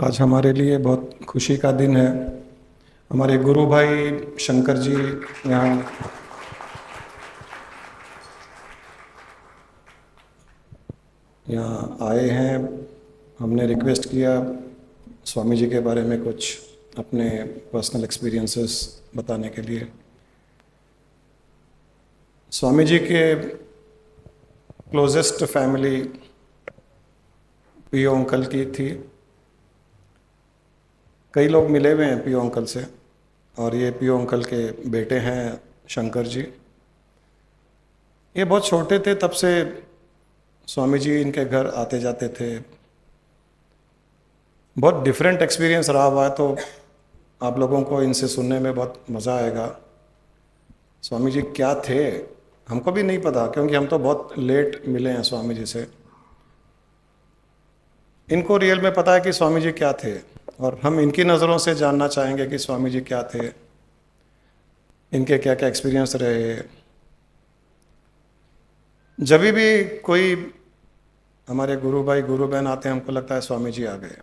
आज हमारे लिए बहुत खुशी का दिन है। हमारे गुरु भाई शंकर जी यहाँ आए हैं। हमने रिक्वेस्ट किया स्वामी जी के बारे में कुछ अपने पर्सनल एक्सपीरियंसेस बताने के लिए। स्वामी जी के क्लोजेस्ट फैमिली पियो अंकल की थी। कई लोग मिले हुए हैं पियो अंकल से, और ये पियो अंकल के बेटे हैं शंकर जी। ये बहुत छोटे थे तब से स्वामी जी इनके घर आते जाते थे। बहुत डिफरेंट एक्सपीरियंस रहा हुआ है, तो आप लोगों को इनसे सुनने में बहुत मज़ा आएगा। स्वामी जी क्या थे हमको भी नहीं पता, क्योंकि हम तो बहुत लेट मिले हैं स्वामी जी से। इनको रियल में पता है कि स्वामी जी क्या थे, और हम इनकी नज़रों से जानना चाहेंगे कि स्वामी जी क्या थे, इनके क्या क्या एक्सपीरियंस रहे। जब भी कोई हमारे गुरु भाई गुरु बहन आते हैं, हमको लगता है स्वामी जी आ गए।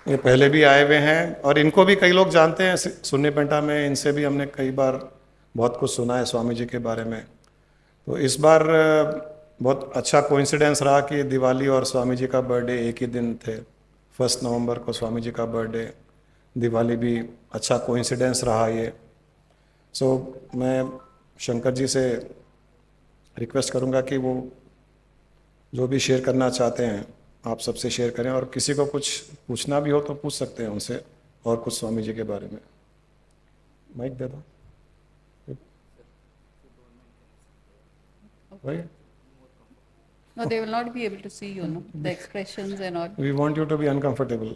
ये पहले भी आए हुए हैं, और इनको भी कई लोग जानते हैं सुन्नी पेंटा में। इनसे भी हमने कई बार बहुत कुछ सुना है स्वामी जी के बारे में। तो इस बार बहुत अच्छा कोइंसिडेंस रहा कि दिवाली और स्वामी जी का बर्थडे एक ही दिन थे। 1 नवंबर को स्वामी जी का बर्थडे, दिवाली भी अच्छा कोइंसिडेंस रहा ये। मैं शंकर जी से रिक्वेस्ट करूंगा कि वो जो भी शेयर करना चाहते हैं आप सबसे शेयर करें, और किसी को कुछ पूछना भी हो तो पूछ सकते हैं उनसे और कुछ स्वामी जी के बारे में। माइक दे दो भाई। No, they will not be able to see you, no? The expressions and all. We want you to be uncomfortable.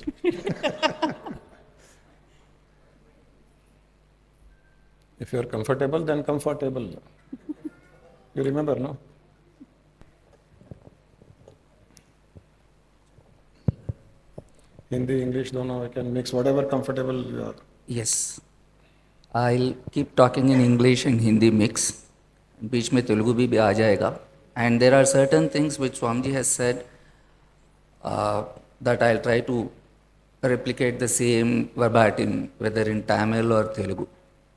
If you are comfortable, then comfortable. You remember, no? Hindi, English, dono, I can mix whatever comfortable you are. Yes. I'll keep talking in English and Hindi mix. बीच में तेलुगु भी आ जाएगा. And there are certain things which Swamiji has said that I'll try to replicate the same verbatim, whether in Tamil or Telugu.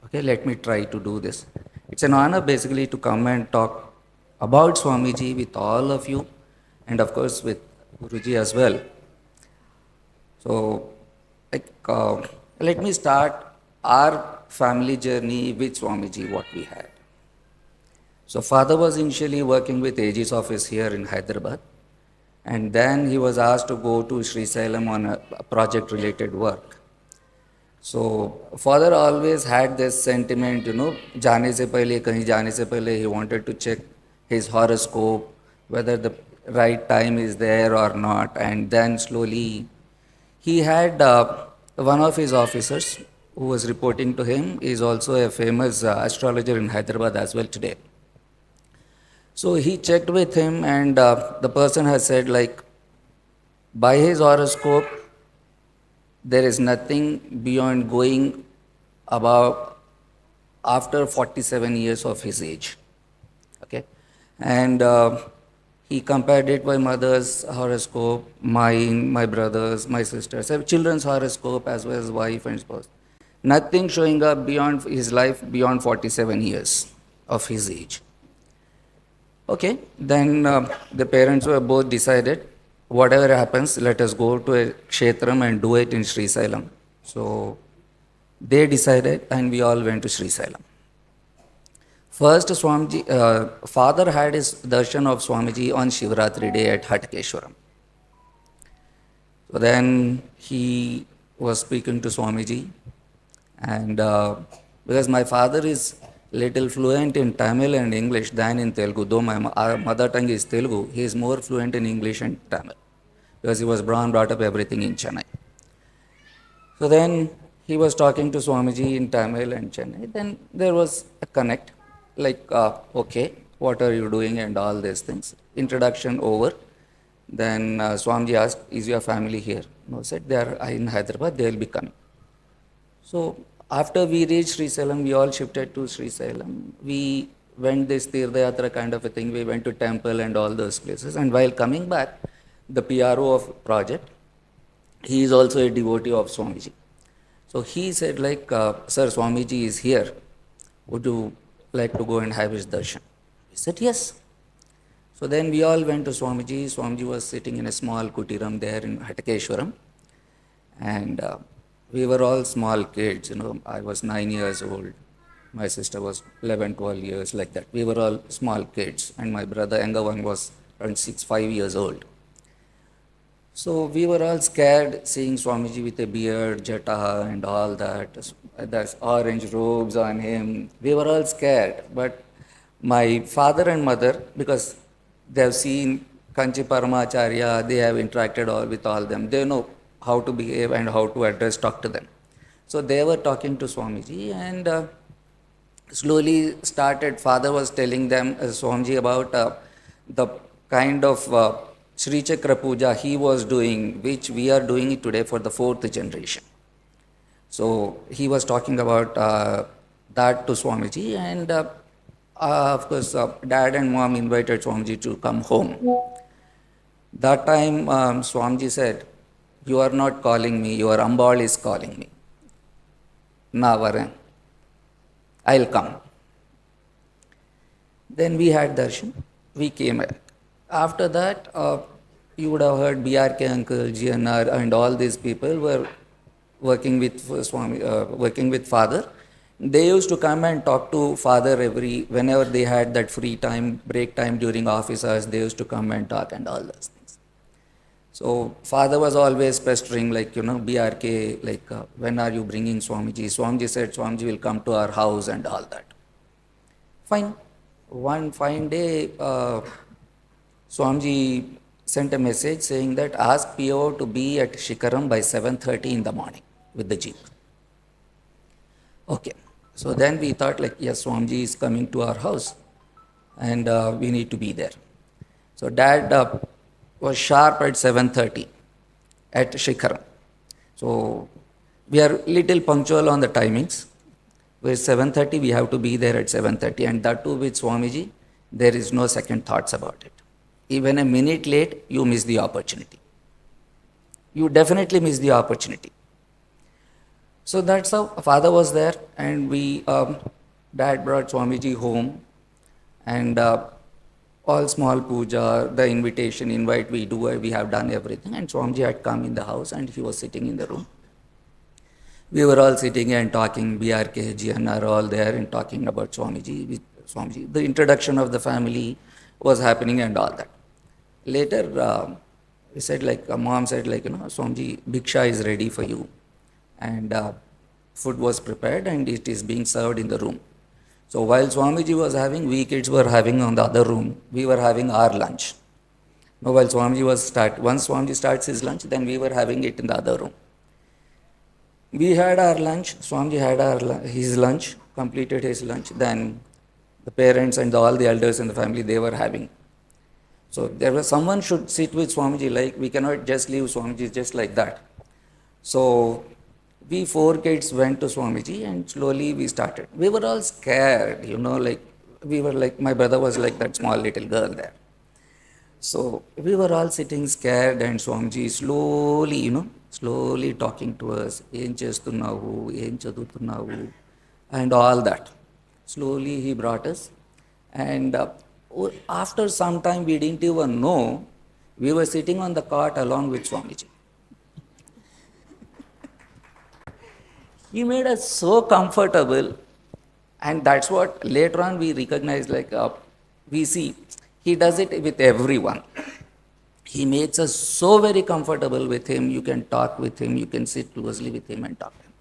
Okay, let me try to do this. It's an honor basically to come and talk about Swamiji with all of you, and of course with Guruji as well. So, let me start our family journey with Swamiji, what we had. So father was initially working with AG's office here in Hyderabad, and then he was asked to go to Sri Salem on a project related work. So father always had this sentiment, जाने से पहले कहीं जाने से पहले he wanted to check his horoscope, whether the right time is there or not, and then slowly he had one of his officers who was reporting to him is also a famous astrologer in Hyderabad as well today. So he checked with him, and the person has said, by his horoscope, there is nothing beyond going above after 47 years of his age. Okay, and he compared it by mother's horoscope, mine, my brother's, my sister's, children's horoscope, as well as wife and spouse. Nothing showing up beyond his life beyond 47 years of his age. Okay, then the parents were both decided, whatever happens, let us go to a kshetram and do it in Sri Salem. So they decided, and we all went to Sri Salem. First, Swamiji, father had his darshan of Swamiji on Shivratri day at Hatkeshwaram. So then he was speaking to Swamiji, and because my father is little fluent in Tamil and English than in Telugu, though my mother tongue is Telugu, he is more fluent in English and Tamil because he was brought up everything in Chennai. So then he was talking to Swamiji in Tamil and Chennai. Then there was a connect, okay, what are you doing and all these things. Introduction over. Then Swamiji asked, is your family here? No, said they are in Hyderabad, they will be coming. So after we reached Sri Salem, we all shifted to Sri Salem. We went this Tirtha Yatra kind of a thing. We went to temple and all those places. And while coming back, the PRO of project. He is also a devotee of Swamiji. So he said like, sir, Swamiji is here. Would you like to go and have his darshan? He said, yes. So then we all went to Swamiji. Swamiji was sitting in a small kutiram there in Hatakeshwaram. And we were all small kids, I was 9 years old. My sister was 11, 12 years, like that. We were all small kids. And my brother, younger one, was around 6, 5 years old. So we were all scared seeing Swamiji with a beard, jata and all that. There's orange robes on him. We were all scared. But my father and mother, because they have seen Kanchi Paramacharya, they have interacted with all them. They know how to behave and how to talk to them. So they were talking to Swamiji, and slowly started, father was telling them, Swamiji, about the kind of Sri Chakra Puja he was doing, which we are doing it today for the 4th generation. So he was talking about that to Swamiji, and of course, dad and mom invited Swamiji to come home. That time, Swamiji said, you are not calling me, your Ambal is calling me. Na varen, I'll come. Then we had darshan, we came back. After that, you would have heard BRK uncle, GNR, and all these people were working with Swami, working with father. They used to come and talk to father whenever they had that free time, break time during office hours, they used to come and talk and all those things. So father was always pestering, like, BRK, like, when are you bringing Swamiji? Swamiji said Swamiji will come to our house and all that. Fine. One fine day, Swamiji sent a message saying that ask PO to be at Shikaram by 7:30 in the morning with the jeep. Okay. So then we thought, like, yes, Swamiji is coming to our house and we need to be there. So dad was sharp at 7:30 at Shikaram. So we are little punctual on the timings. Where 7:30, we have to be there at 7:30, and that too with Swamiji, there is no second thoughts about it. Even a minute late, you miss the opportunity. You definitely miss the opportunity. So that's how father was there, and dad brought Swamiji home, and all small puja, the invite we have done everything, and Swamiji had come in the house and he was sitting in the room. We were all sitting and talking, BRK, GNR, all there, and talking about Swamiji. The introduction of the family was happening and all that. Later, he said, like, mom said, like, Swamiji, Bhiksha is ready for you. And food was prepared and it is being served in the room. So while Swamiji was having, we kids were having on the other room, we were having our lunch. Now, while once Swamiji starts his lunch, then we were having it in the other room. We had our lunch, Swamiji had his lunch, completed his lunch, then the parents and all the elders in the family, they were having. So there was someone should sit with Swamiji, like, we cannot just leave Swamiji just like that. So we 4 kids went to Swamiji and slowly we started. We were all scared, like, we were like, my brother was like that small little girl there. So we were all sitting scared, and Swamiji slowly talking to us, em chestunavu, em chadutunavu, and all that. Slowly he brought us, and after some time we didn't even know, we were sitting on the cot along with Swamiji. He made us so comfortable, and that's what later on we recognize, like, we see, he does it with everyone. He makes us so very comfortable with him. You can talk with him, you can sit closely with him and talk to him.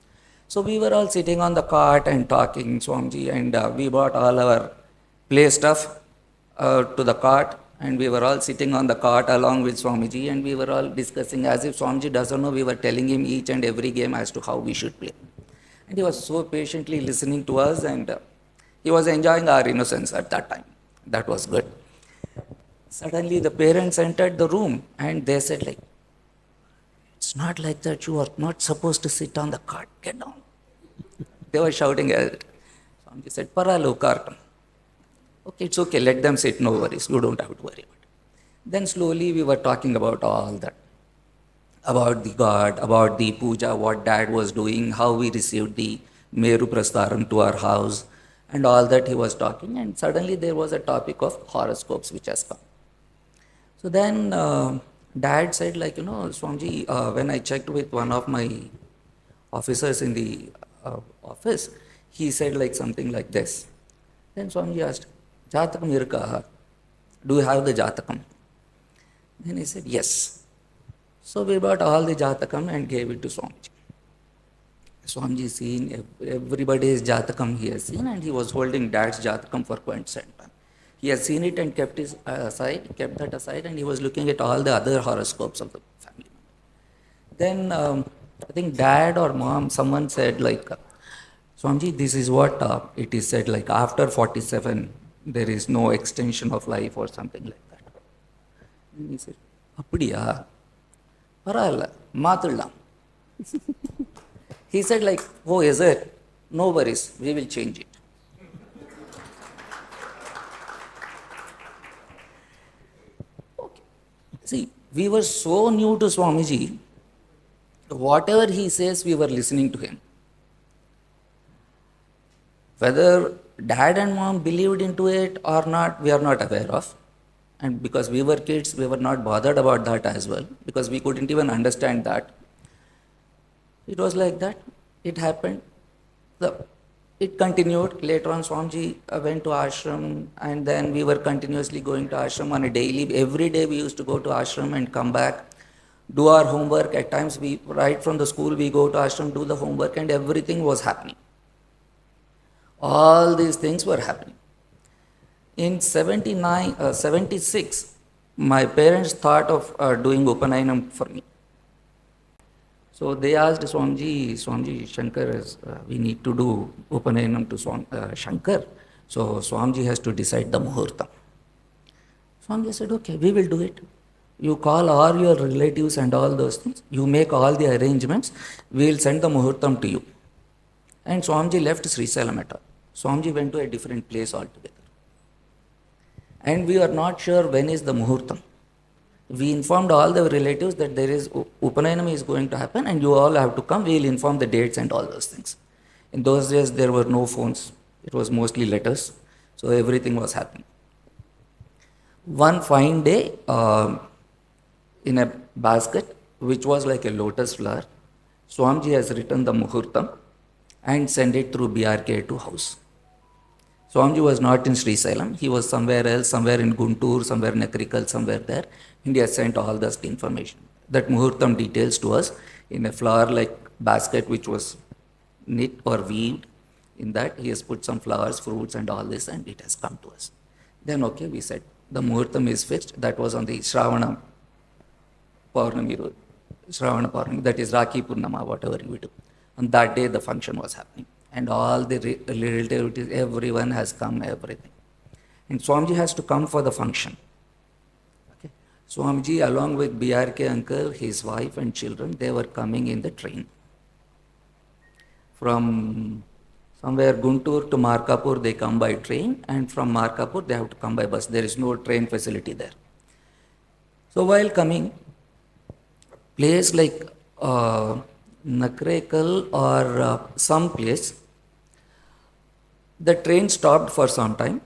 So we were all sitting on the cart and talking, Swamiji, and we brought all our play stuff to the cart, and we were all sitting on the cart along with Swamiji, and we were all discussing as if Swamiji doesn't know, we were telling him each and every game as to how we should play. And he was so patiently listening to us, and he was enjoying our innocence at that time. That was good. Suddenly the parents entered the room and they said, like, it's not like that, you are not supposed to sit on the cart, get down. They were shouting at it. Swamiji said, Paralo kartam. Okay, it's okay, let them sit, no worries, you don't have to worry about it. Then slowly we were talking about all that, about the God, about the puja, what dad was doing, how we received the Meru Prastaram to our house, and all that he was talking. And suddenly there was a topic of horoscopes which has come. So then dad said, like, Swamiji, when I checked with one of my officers in the office, he said like something like this. Then Swamiji asked, Jatakam irka, do you have the Jatakam? Then he said, yes. So we brought all the Jatakam and gave it to Swamiji. Swamiji seen everybody's Jatakam he has seen, and he was holding dad's Jatakam for quite some time. He has seen it and kept kept that aside, and he was looking at all the other horoscopes of the family. Then I think dad or mom, someone said like, Swamiji, this is what it is said, like after 47, there is no extension of life or something like that. And he said, Appadiya, paralla, maatullam. He said like, oh, is it? No worries, we will change it. Okay. See, we were so new to Swamiji, whatever he says, we were listening to him. Whether dad and mom believed into it or not, we are not aware of. And because we were kids, we were not bothered about that as well, because we couldn't even understand that. It was like that. It happened. It continued. Later on, Swamiji went to ashram, and then we were continuously going to ashram on a daily. Every day we used to go to ashram and come back, do our homework. At times, right from the school, we go to ashram, do the homework, and everything was happening. All these things were happening. In 76, my parents thought of doing Upanayinam for me. So they asked Swamiji, Shankar, we need to do Upanayinam to Shankar. So Swamiji has to decide the Muhurtam. Swamiji said, okay, we will do it. You call all your relatives and all those things. You make all the arrangements. We will send the Muhurtam to you. And Swamiji left Sri Salamata. Swamiji went to a different place altogether. And we are not sure when is the Muhurtam. We informed all the relatives that there is Upanayinam is going to happen and you all have to come. We will inform the dates and all those things. In those days, there were no phones. It was mostly letters. So everything was happening. One fine day, in a basket, which was like a lotus flower, Swamiji has written the Muhurtam and sent it through BRK to house. Swamiji was not in Sri Salem. He was somewhere else, somewhere in Guntur, somewhere in Nakrikal, somewhere there. And he has sent all this information. That Muhurtam details to us in a flower-like basket which was knit or weaved. In that, he has put some flowers, fruits and all this, and it has come to us. Then, okay, we said, the Muhurtam is fixed. That was on the Shravana Poornami, that is Rakhi Purnama, whatever we do. On that day, the function was happening. And all the relatives, everyone has come, everything. And Swamiji has to come for the function. Okay. Swamiji, along with BRK uncle, his wife and children, they were coming in the train. From somewhere Guntur to Markapur, they come by train, and from Markapur, they have to come by bus. There is no train facility there. So while coming, place like Nakrekal or some place, the train stopped for some time,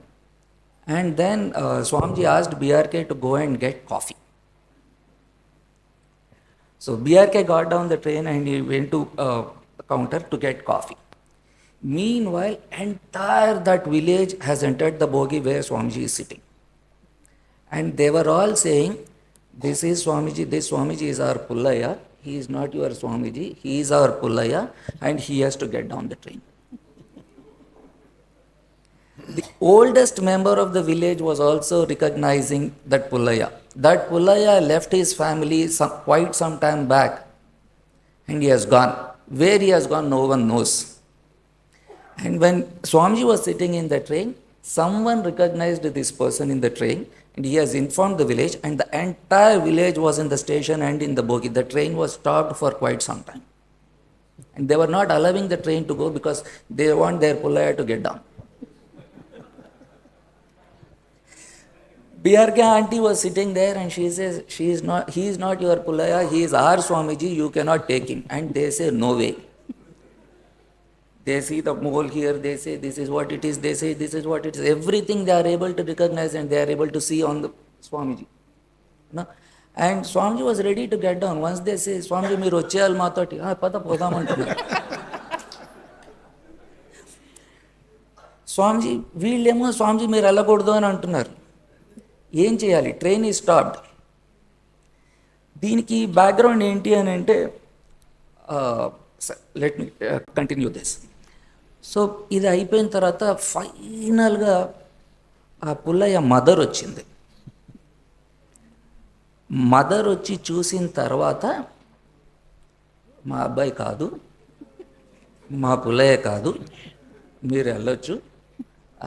and then Swamiji asked BRK to go and get coffee. So BRK got down the train and he went to the counter to get coffee. Meanwhile, entire that village has entered the bogie where Swamiji is sitting. And they were all saying, this is Swamiji, this Swamiji is our Pullaya, he is not your Swamiji, he is our Pullaya, and he has to get down the train. The oldest member of the village was also recognizing that Pullaya. That Pullaya left his family quite some time back, and he has gone. Where he has gone, no one knows. And when Swamiji was sitting in the train, someone recognized this person in the train, and he has informed the village, and the entire village was in the station and in the bogie. The train was stopped for quite some time. And they were not allowing the train to go because they want their Pullaya to get down. BRK auntie was sitting there and she says, he is not your Pullaya, he is our Swamiji, you cannot take him. And they say, no way. They see the mole here, they say this is what it is, they say this is what it is. Everything they are able to recognize and they are able to see on the Swamiji. No? And Swamiji was ready to get down. Once they say, Swamiji, మీరు వచ్చేయాలి మాతోటి పద పోదామంటున్నారు. స్వామిజీ వీళ్ళేమో స్వామిజీ మీరు వెళ్ళకూడదు అని అంటున్నారు. ఏం చేయాలి? ట్రైన్ ఈ స్టాప్డ్. దీనికి బ్యాక్గ్రౌండ్ ఏంటి అని అంటే, let me continue this. So ఇది అయిపోయిన తర్వాత ఫైనల్గా ఆ పుల్లయ్య మదర్ వచ్చింది. మదర్ వచ్చి చూసిన తర్వాత మా అబ్బాయి కాదు, మా పుల్లయ్య కాదు, మీరు వెళ్ళొచ్చు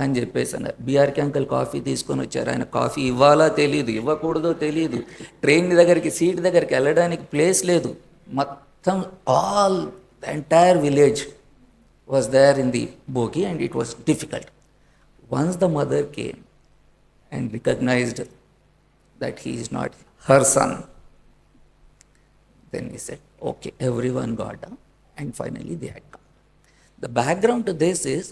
అని చెప్పేసి అన్నారు. బీఆర్కే అంకుల్ కాఫీ తీసుకొని వచ్చారు. ఆయన కాఫీ ఇవ్వాలా తెలియదు, ఇవ్వకూడదో తెలియదు. ట్రైన్ దగ్గరికి సీట్ దగ్గరికి వెళ్ళడానికి ప్లేస్ లేదు. మొత్తం all the entire village was there in the bogie and it was difficult. Once the mother came and recognised that he is not her son, then he said, okay, everyone got down and finally they had come. The background to this is,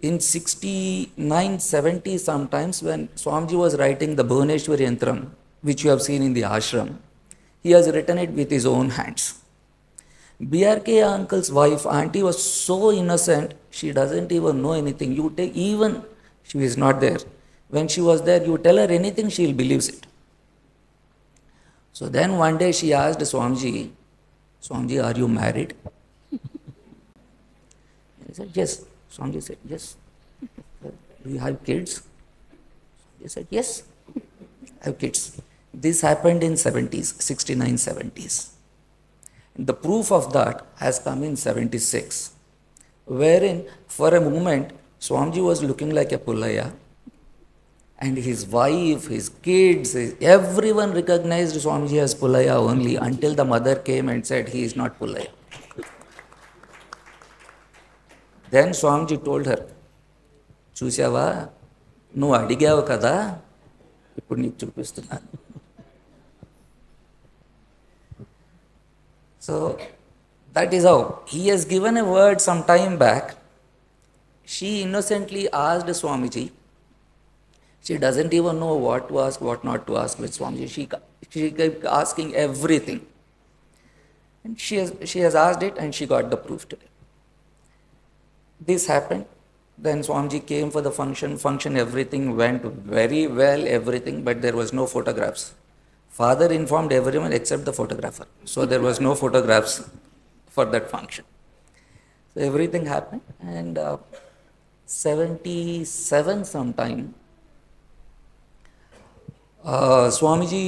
in 69-70 sometimes, when Swamiji was writing the Bhuvaneshwari Yantram, which you have seen in the ashram, he has written it with his own hands. BRK uncle's wife, auntie, was so innocent, she doesn't even know anything. You take, even she is not there. When she was there, you tell her anything, she'll believes it. So then one day she asked Swamiji, Swamiji, are you married? He said, yes. Swamiji said, yes. Do you have kids? He said, yes, I have kids. This happened in 70s, 69-70s. The proof of that has come in 76, wherein for a moment Swamiji was looking like a Pullaya, and his wife, his kids, everyone recognized Swamiji as Pullaya only until the mother came and said he is not Pullaya. Then Swamiji told her, చూసావా నువ్వు అడిగావు కదా ఇప్పుడు నీకు చూపిస్తున్నాను. So that is how he has given a word some time back. She innocently asked Swamiji. She doesn't even know what to ask, what not to ask with Swamiji. She kept asking everything. And she has asked it and she got the proof today. This happened. Then Swamiji came for the function, everything went very well, everything, but there was no photographs. Father informed everyone except the photographer. So there was no photographs for that function. So everything happened, and 77 sometime, Swamiji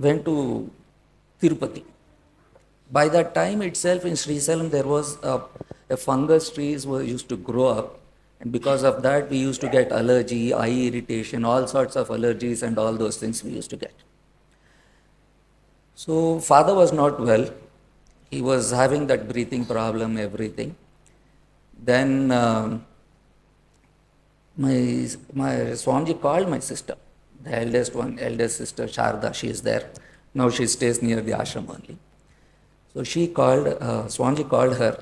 went to Tirupati. By that time itself in Srisalam there was a fungus trees were used to grow up, and because of that we used to get allergy, eye irritation, all sorts of allergies and all those things we used to get. So father was not well. He was having that breathing problem, everything. Then my Swamiji called my sister, the eldest sister Sharda. She is there now. She stays near the ashram only. So she called, Swamiji called her.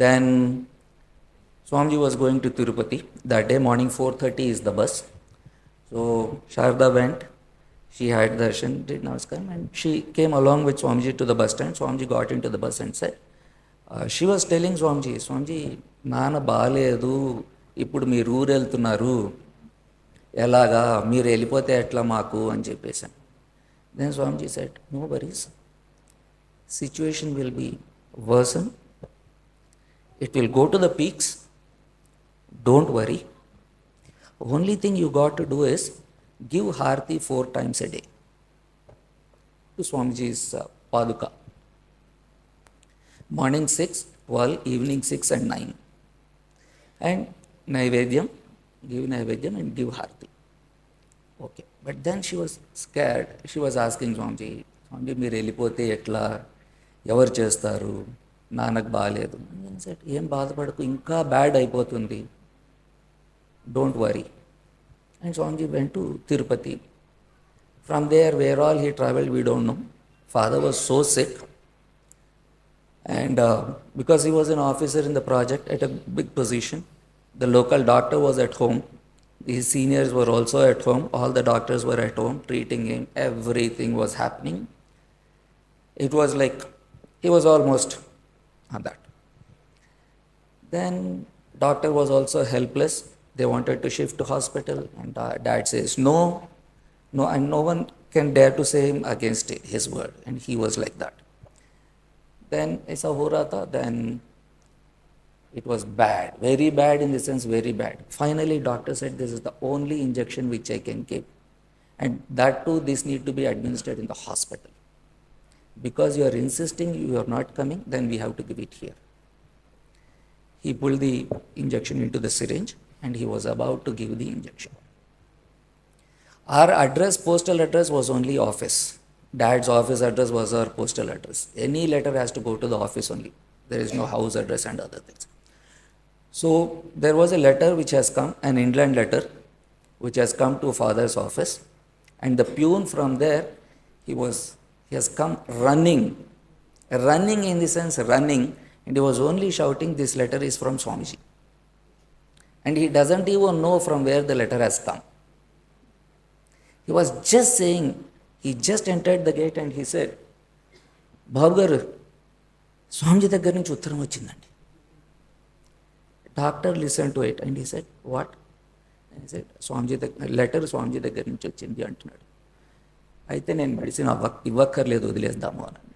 Then Swamiji was going to Tirupati. That day morning 4:30 is the bus. So Sharda went. She had darshan, did namaskaram, and she came along with Swamiji to the bus stand. Swamiji got into the bus and said, she was telling Swamiji, Swamiji, నాన్న బాగాలేదు, ఇప్పుడు మీరు ఊరు వెళ్తున్నారు, ఎలాగా మీరు వెళ్ళిపోతే ఎట్లా మాకు అని చెప్పేసాను. Then Swamiji said, no worries, situation will be worsen, it will go to the peaks, don't worry, only thing you got to do is give Harti 4 times a day to Swamiji's Paduka. Morning 6, 12, evening 6 and 9. And Naivedyam, give Naivedyam and give Harti. Okay. But then she was scared. She was asking Swamiji, Swamiji, మీరు వెళ్ళిపోతే ఎట్లా, ఎవరు చేస్తారు, నాన్నకు బాగాలేదు. నేను said, ఏం బాధపడకు, ఇంకా బ్యాడ్ అయిపోతుంది, don't worry And Swamiji went to Tirupati. From there, where all he traveled, we don't know. Father was so sick, and because he was an officer in the project at a big position, the local doctor was at home. His seniors were also at home. All the doctors were at home treating him. Everything was happening. It was like he was almost on that. Then doctor was also helpless. They wanted to shift to hospital, and dad says no, no, and no one can dare to say him against his word, and he was like that. Then ऐसा हो रहा था. Then it was bad, very bad in the sense very bad. Finally, doctor said this is the only injection which I can give, and that too this need to be administered in the hospital. Because you are insisting you are not coming, then we have to give it here. He pulled the injection into the syringe and he was about to give the injection. Our address, postal address was only office. Dad's office address was our postal address. Any letter has to go to the office only. There is no house address and other things. So there was a letter which has come, an inland letter, which has come to father's office, and the peon from there, he has come running in the sense running, and he was only shouting, this letter is from Swamiji. And he doesn't even know from where the letter has come. He was just saying, he just entered the gate and he said, Babu garu, Swamiji దగ్గర నుంచి ఉత్తరం వచ్చిందండి. Doctor listened to it and he said, what? And he said, letter Swamiji దగ్గర నుంచి వచ్చింది అంటున్నాడు. అయితే నేను మెడిసిన్ ఇవ్వక్కర్లేదు వదిలేద్దాము అని అన్నాడు.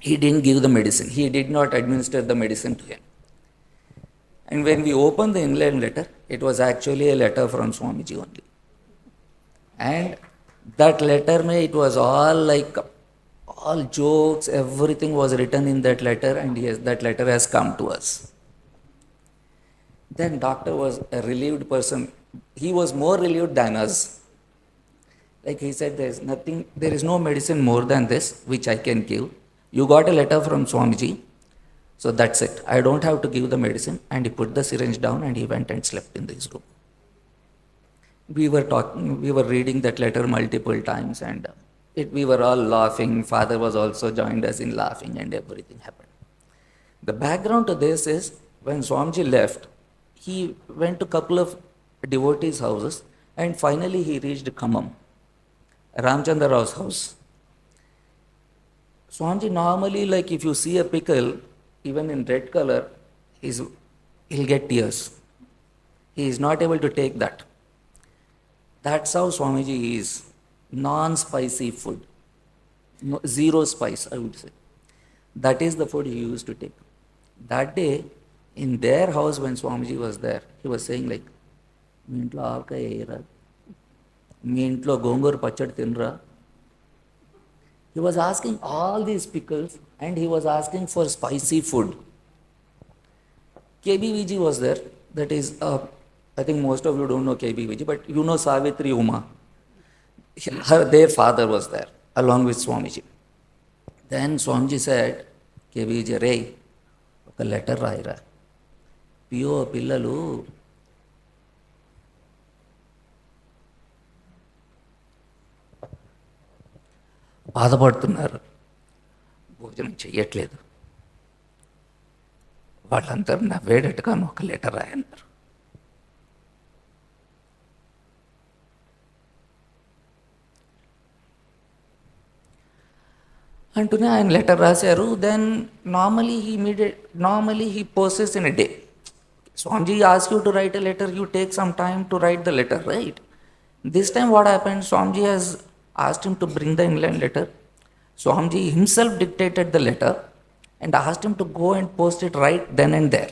He didn't give the medicine. He did not administer the medicine to him. And when we opened the inland letter, it was actually a letter from Swamiji only. And that letter, it was all jokes, everything was written in that letter, and yes, that letter has come to us. Then doctor was a relieved person. He was more relieved than us. Like he said, there is no medicine more than this which I can give. You got a letter from Swamiji, so that's it. I don't have to give the medicine. And he put the syringe down and he went and slept in his room. We were reading that letter multiple times, and we were all laughing. Father was also joined us in laughing, and everything happened. The background to this is, when Swamiji left, he went to a couple of devotees' houses, and finally he reached Khammam, Ramchandra Rao's house. Swamiji normally, like if you see a pickle, even in red color, he'll get tears. He is not able to take that. That's how Swamiji is. Non-spicy food. No, zero spice, I would say. That is the food he used to take. That day, in their house when Swamiji was there, he was saying like, మీ ఇంట్లో ఆవకాయ వేయరా, మీ ఇంట్లో గోంగూర పచ్చడి తినరా. He was asking all these pickles and he was asking for spicy food. KBVG was there. That is, I think most of you don't know KBVG, but you know Savitri Uma. Their father was there along with Swamiji. Then Swamiji said, KBVG, రే ఒక letter రాయిరా, పియో పిల్లలు బాధపడుతున్నారు, భోజనం చెయ్యట్లేదు, వాళ్ళందరూ నవ్వేటట్టుగా ఒక letter రాయన్నారు. అంటూనే ఆయన letter రాశారు. Then normally he poses in a day. Swamiji asks you to write a letter, you take some time to write the letter, right? This time what happened, Swamiji has asked him to bring the inland letter. Swamiji himself dictated the letter and asked him to go and post it right then and there.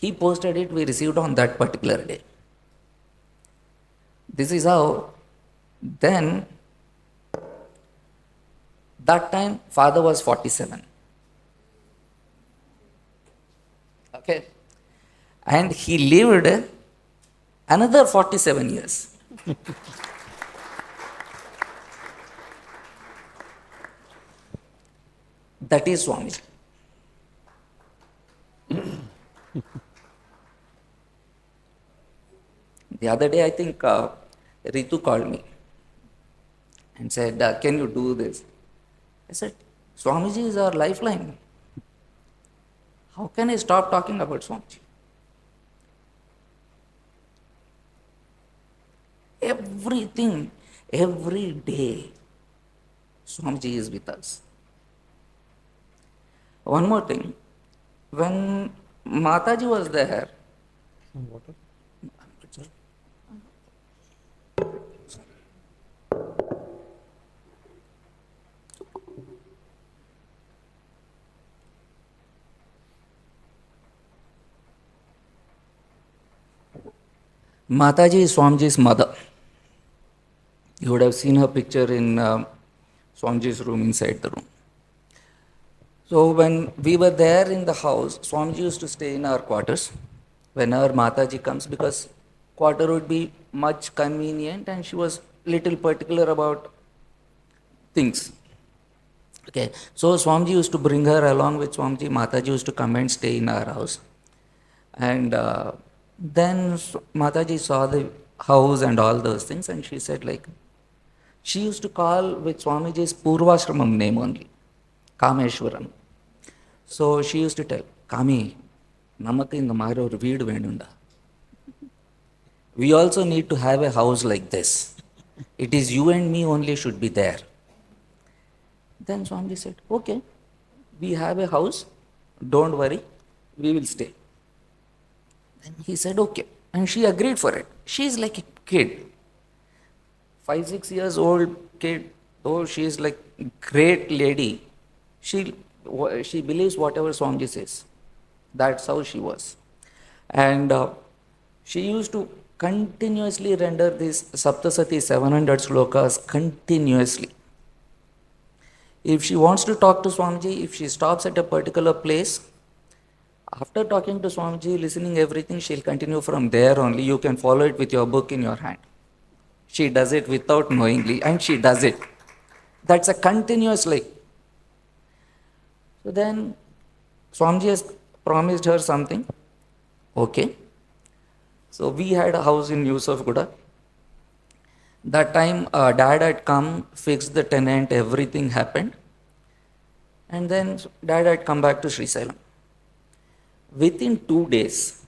He posted it, we received on that particular day. This is how. Then, that time, father was 47. Okay. And he lived another 47 years. That is Swamiji. The The other day, I think Ritu called me and said, can you do this? I said, Swamiji is our lifeline. How can I stop talking about Swamiji? Everything, every day, Swamiji is with us. One more thing, when Mataji was there, Mataji is Swamiji's mother. You would have seen her picture in Swamiji's room, inside the room. So when we were there in the house, Swamiji used to stay in our quarters whenever Mataji comes, because quarter would be much convenient, and she was little particular about things. Okay, so Swamiji used to bring her along with Swamiji. Mataji used to come and stay in our house. And then Mataji saw the house and all those things, and she said, like, she used to call with Swamiji's Purvashramam name only, Kameshwaram. So she used to tell, Kami, namakku indha maari oru veedu vendunda. We also need to have a house like this. It is you and me only should be there. Then Swamiji said, okay, we have a house, don't worry, we will stay. Then he said, okay. And she agreed for it. She is like a kid. 5-6 years old kid, though she is like great lady, she believes whatever Swamiji says. That's how she was. And she used to continuously render these Saptasati 700 slokas continuously. If she wants to talk to Swamiji, if she stops at a particular place, after talking to Swamiji, listening everything, she'll continue from there only. You can follow it with your book in your hand. She does it without knowingly, and she does it. That's a continuous like. So then Swamiji has promised her something. Okay. So we had a house in Yusufguda. That time dad had come, fixed the tenant, everything happened. And then dad had come back to Srisailam. Within 2 days,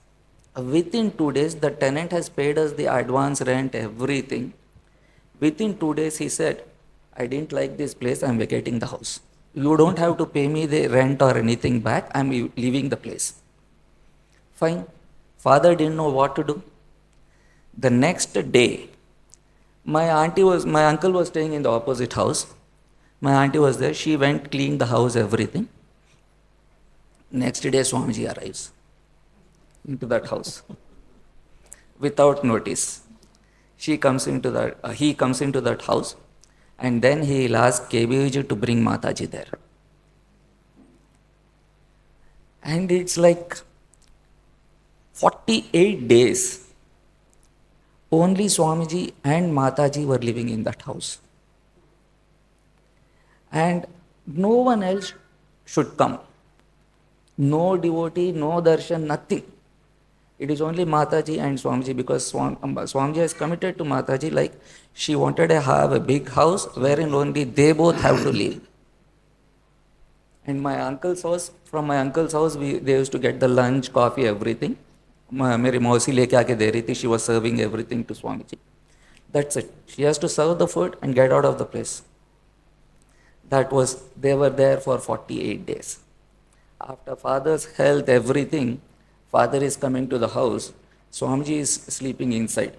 the tenant has paid us the advance rent, everything. Within 2 days, he said, I didn't like this place, I'm vacating the house. You don't have to pay me the rent or anything back, I'm leaving the place. Fine. Father didn't know what to do. The next day, my uncle was staying in the opposite house. My auntie was there, she went, cleaned the house, everything. Next day, Swamiji arrives into that house without notice. He comes into that house, and then he will ask KBUG to bring Mataji there. And it's like 48 days, only Swamiji and Mataji were living in that house. And no one else should come. No devotee, no darshan, nothing. It is only Mataji and Swamiji, because Swamiji has committed to Mataji, like she wanted to have a big house wherein only they both have to live. And from my uncle's house, they used to get the lunch, coffee, everything. Meri mausi leke aake de rahi thi, she was serving everything to Swamiji. That's it. She has to serve the food and get out of the place. They were there for 48 days. After father's health, everything, father is coming to the house, Swamiji is sleeping inside.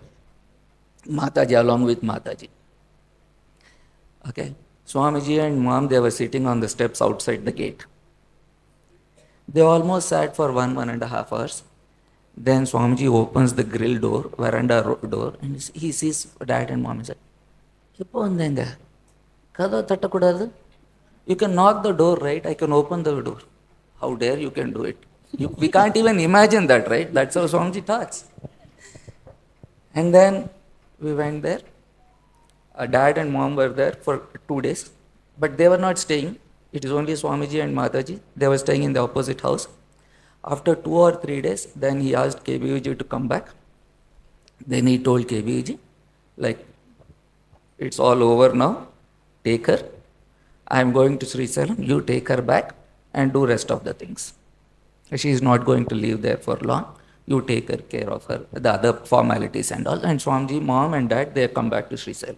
Mataji along with Mataji. Okay. Swamiji and mom, they were sitting on the steps outside the gate. They almost sat for 1.5 hours. Then Swamiji opens the grill door, veranda door, and he sees dad and mom. He said, you can knock the door, right? I can open the door. How dare you can do it? We can't even imagine that, right? That's how Swamiji talks. And then we went there. Dad and mom were there for 2 days, but they were not staying. It is only Swamiji and Mataji. They were staying in the opposite house. After 2 or 3 days, then he asked KBUG to come back. Then he told KBG, like, it's all over now, take her. I'm going to Sri Salam, you take her back and do rest of the things. She is not going to live there for long. You take care of her, the other formalities and all. And Swamiji, mom and dad, they come back to Sri Salam.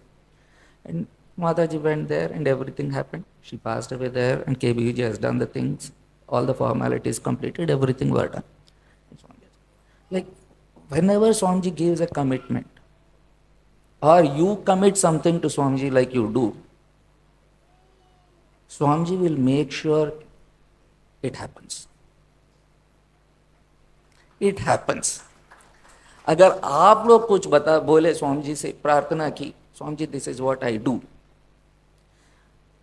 And Mataji went there and everything happened. She passed away there and KBG has done the things. All the formalities completed, everything were done. Like, whenever Swamiji gives a commitment, or you commit something to Swamiji like you do, Swamiji will make sure it happens. It happens. अगर आप लोग कुछ बता बोले स्वामी जी से प्रार्थना की, Swami ji this is what I do.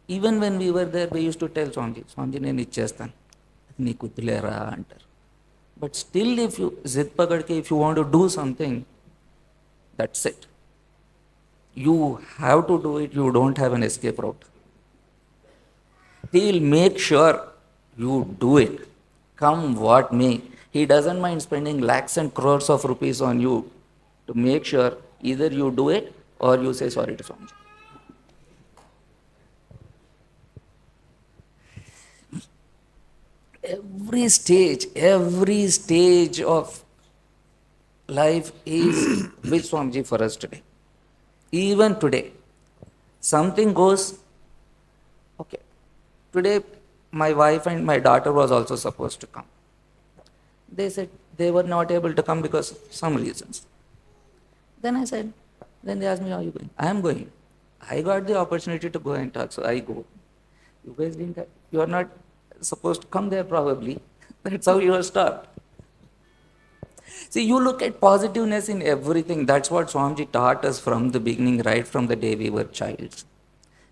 Even when we were there, we used to tell Swamiji నేను ఇచ్చేస్తాను, నీకు వదిలేరా అంటారు. But still, if you zid pakadke, if you want to do something, that's it. You have to do it. You don't have an escape route. He will make sure you do it, come what may. He doesn't mind spending lakhs and crores of rupees on you to make sure either you do it or you say sorry to Swamiji. Every stage of life is with Swamiji for us today. Even today, something goes, okay, today my wife and my daughter was also supposed to come. They said they were not able to come because of some reasons. Then I said, then they asked me, are you going? I am going. I got the opportunity to go and talk, so I go. You guys didn't, you are not supposed to come there probably. That's how you are stopped. See, you look at positiveness in everything. That's what Swamiji taught us from the beginning, right from the day we were childs.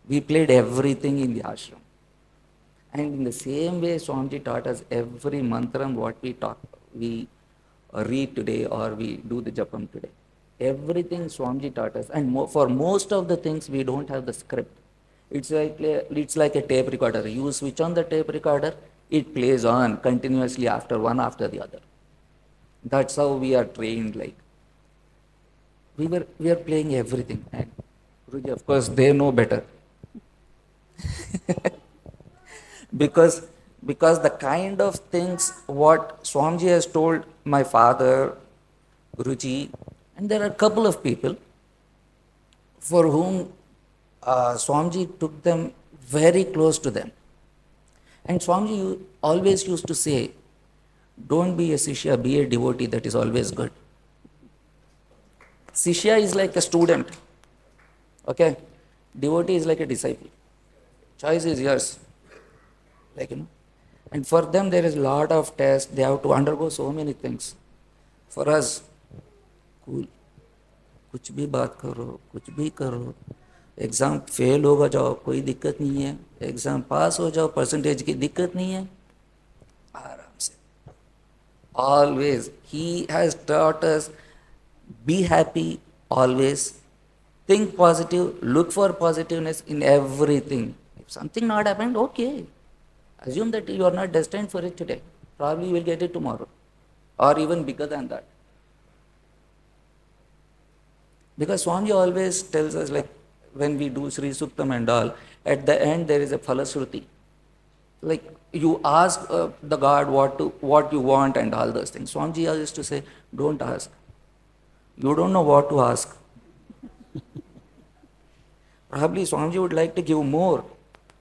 We played everything in the ashram. And in the same way, Swamiji taught us every mantram, what we talk, we read today or we do the japam today. Everything Swamiji taught us. And for most of the things, we don't have the script. It's like a tape recorder. You switch on the tape recorder, it plays on continuously one after the other. That's how we are trained. Like we are playing everything. And Guruji, of course, they know better. because the kind of things what Swamiji has told my father, Guruji, and there are a couple of people for whom Swamiji took them very close to them. And Swamiji always used to say, don't be a Shishya, be a devotee, that is always good. Shishya is like a student, okay? Devotee is like a disciple. Choice is yours. And for them there is a lot of tests, they have to undergo so many things. For us, cool. कुछ भी बात करो, कुछ भी करो, exam fail होगा जाओ, कोई दिक्कत नहीं है, एग्ज़ाम पास हो जाओ, परसेंटेज की दिक्कत नहीं है, आराम से. Always, he has taught us, be happy always, think positive, look for positiveness in everything. If something not happened, okay. Assume that you are not destined for it today. Probably you will get it tomorrow, or even bigger than that. Because Swamiji always tells us, like when we do Sri Suktam and all, at the end there is a Phalasruti. Like you ask the God what you want and all those things. Swamiji used to say, don't ask. You don't know what to ask. Probably Swamiji would like to give more.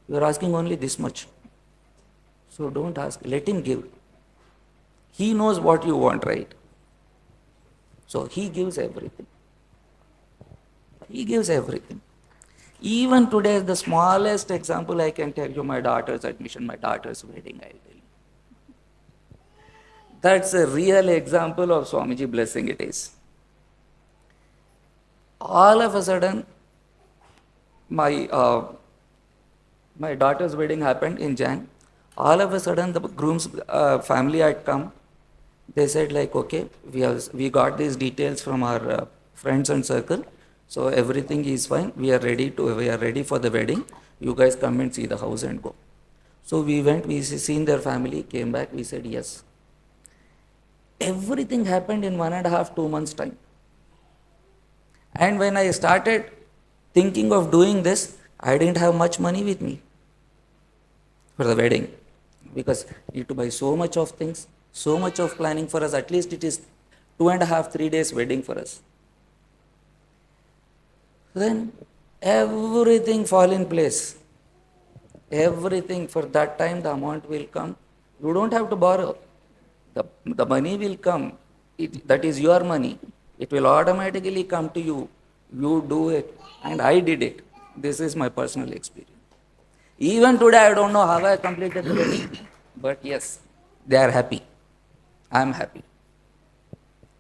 You are asking only this much. So don't ask, let him give. He knows what you want, right? So he gives everything. He gives everything. Even today, the smallest example I can tell you, my daughter's admission, my daughter's wedding, I'll tell you. That's a real example of Swamiji blessing it is. All of a sudden, my daughter's wedding happened in Jan. All of a sudden, the groom's family had come. They said, like, okay, we got these details from our friends and circle. So everything is fine. We are ready for the wedding. You guys come and see the house and go. So we went, we seen their family, came back, we said yes. Everything happened in 1.5, 2 months time. And when I started thinking of doing this, I didn't have much money with me for the wedding, because you need to buy so much of things, so much of planning for us. At least it is 2.5, 3 days wedding for us. Then everything fall in place. Everything for that time, the amount will come. You don't have to borrow. The money will come. That is your money. It will automatically come to you. You do it. And I did it. This is my personal experience. Even today, I don't know how I completed the wedding. But yes, they are happy. I am happy.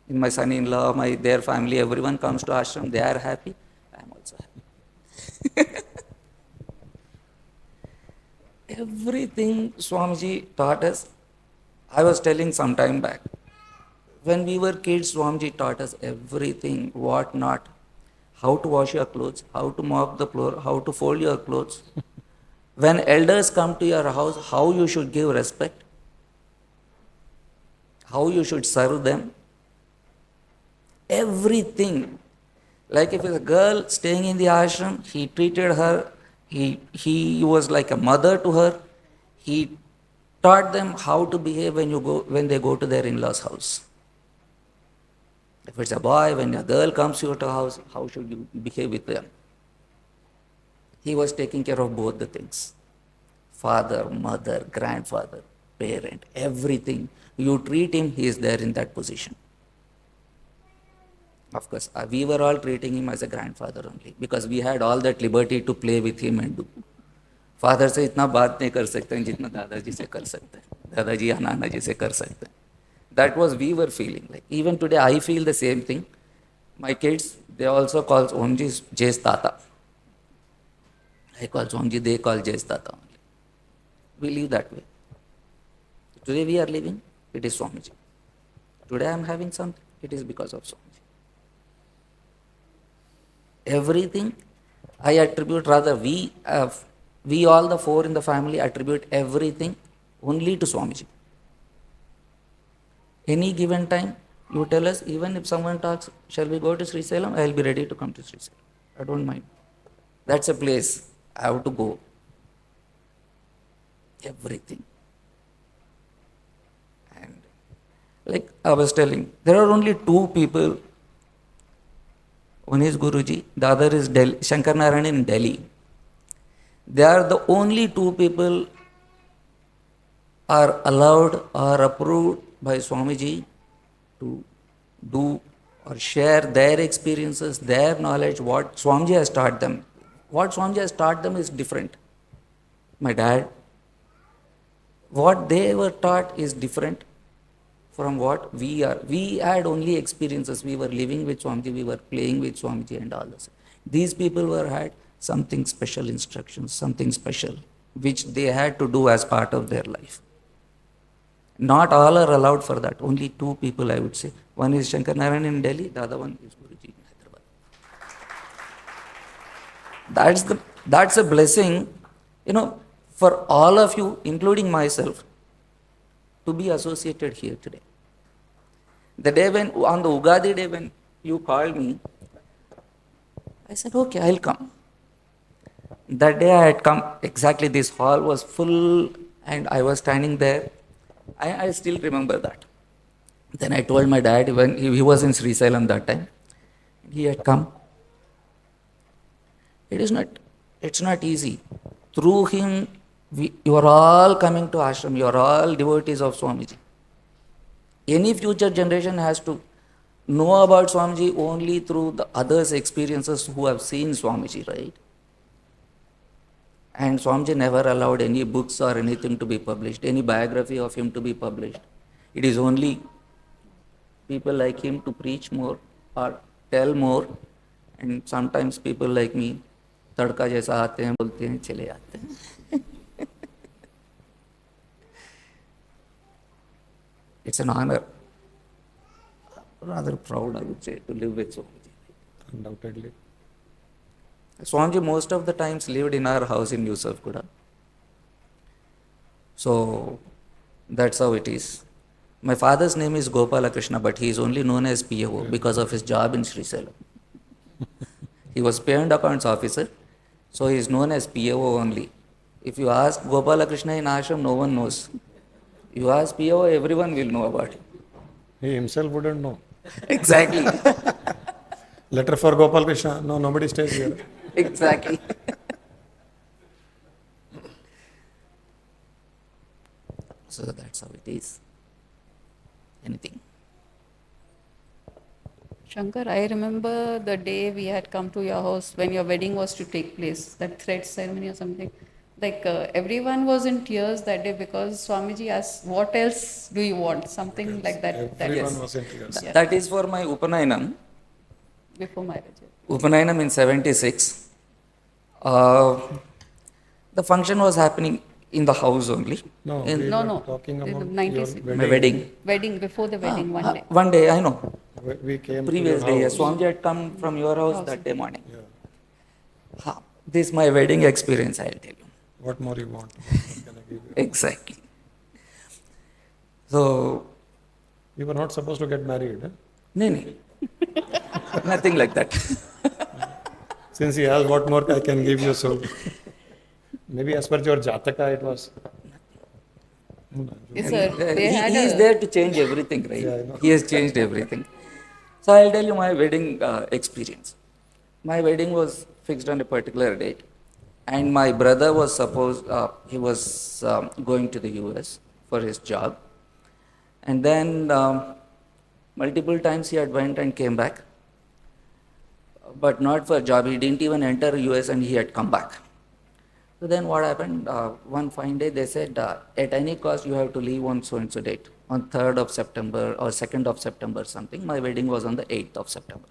In my son-in-law, their family, everyone comes to ashram. They are happy. I am also happy. Everything Swamiji taught us, I was telling some time back. When we were kids, Swamiji taught us everything, what not, how to wash your clothes, how to mop the floor, how to fold your clothes. When elders come to your house, how you should give respect, how you should serve them. Everything. Like if it's a girl staying in the ashram, he treated her, he was like a mother to her. He taught them how to behave when they go to their in-laws' house. If it's a boy, when a girl comes to your house, how should you behave with them? He was taking care of both the things. Father, mother, grandfather, parent, everything. You treat him, he is there in that position. Of course, we were all treating him as a grandfather only, because we had all that liberty to play with him and do. Father से इतना बात नहीं कर सकते हैं जितना दादाजी से कर सकते हैं, दादाजी या नाना जी से कर सकते हैं. That was we were feeling. Like even today, I feel the same thing. My kids, they also call Swamiji Jay's Tata. I call Swamiji, they call Jay's Tata only. We live that way. Today we are living, it is Swamiji. Today I am having something, it is because of Swamiji. Everything I attribute, rather we all the four in the family attribute everything only to Swamiji. Any given time, you tell us, even if someone talks, shall we go to Sri Salem? I will be ready to come to Sri Salem. I don't mind. That's a place I have to go. Everything. And like I was telling, there are only two people. One is Guruji, the other is Shankar Narayan in Delhi. They are the only two people are allowed or approved by Swamiji to do or share their experiences, their knowledge, what Swamiji has taught them. What Swamiji has taught them is different. My dad, what they were taught is different from what we are. We had only experiences. We were living with Swamiji, we were playing with Swamiji and all this. These people had something special instructions, something special, which they had to do as part of their life. Not all are allowed for that. Only two people, I would say. One is Shankar Narayan in Delhi, the other one is Guruji in Hyderabad. That's a blessing, for all of you, including myself, to be associated here today. The day on the Ugadi day when you called me, I said, okay, I'll come. That day I had come, exactly this hall was full and I was standing there. I still remember that. Then I told my dad, when he was in Sri Salem that time, he had come. It's not easy. Through him, you are all coming to ashram, you are all devotees of Swamiji. Any future generation has to know about Swamiji only through the others' experiences who have seen Swamiji, right? And Swamiji never allowed any books or anything to be published, any biography of him to be published. It is only people like him to preach more or tell more, and sometimes people like me, तड़का जैसा आते हैं, बोलते हैं, चले जाते हैं. It's an honor, rather proud, I would say, to live with Swamiji. Undoubtedly. Swamiji most of the times lived in our house in Yusufgura. So that's how it is. My father's name is Gopala Krishna, but he is only known as PO because of his job in Sri Salem. He was payment accounts officer, so he is known as PO only. If you ask Gopala Krishna in ashram, no one knows. You ask PO, everyone will know about him. He himself wouldn't know. Exactly. Letter for Gopal Krishna. No, nobody stays here. Exactly. So that's how it is. Anything? Shankar, I remember the day we had come to your house when your wedding was to take place, that thread ceremony or something. Like everyone was in tears that day because Swamiji asked, "What else do you want?" Something like that. That Everyone is was in tears. Yeah. That is for my Upanayanam. before marriage. Upanayanam in 76. Uh, the function was happening in the house only. No, In we No, were no. talking In about the your 96. my wedding. Wedding, before the wedding, one day. One day, I know. We came Previous to day, your yes, house. Swamiji had come from your house House. that day morning. Yeah. This is my wedding experience, I'll tell you. What more you want? What can I give you? Exactly. So, You were not supposed to get married. Eh? no, nothing like that. Since he asked what more I can give you, so maybe as per your Jataka it was. Yes, sir. They had He is a there to change everything, right? Yeah, I know. He has changed everything. So I'll tell you my wedding experience. My wedding was fixed on a particular date, and my brother was he was going to the US for his job, and then multiple times he had went and came back, but not for job. He didn't even enter US, and he had come back. So then what happened? One fine day they said, at any cost you have to leave on so and so date, on 3rd of September or 2nd of September something. My wedding was on the 8th of September.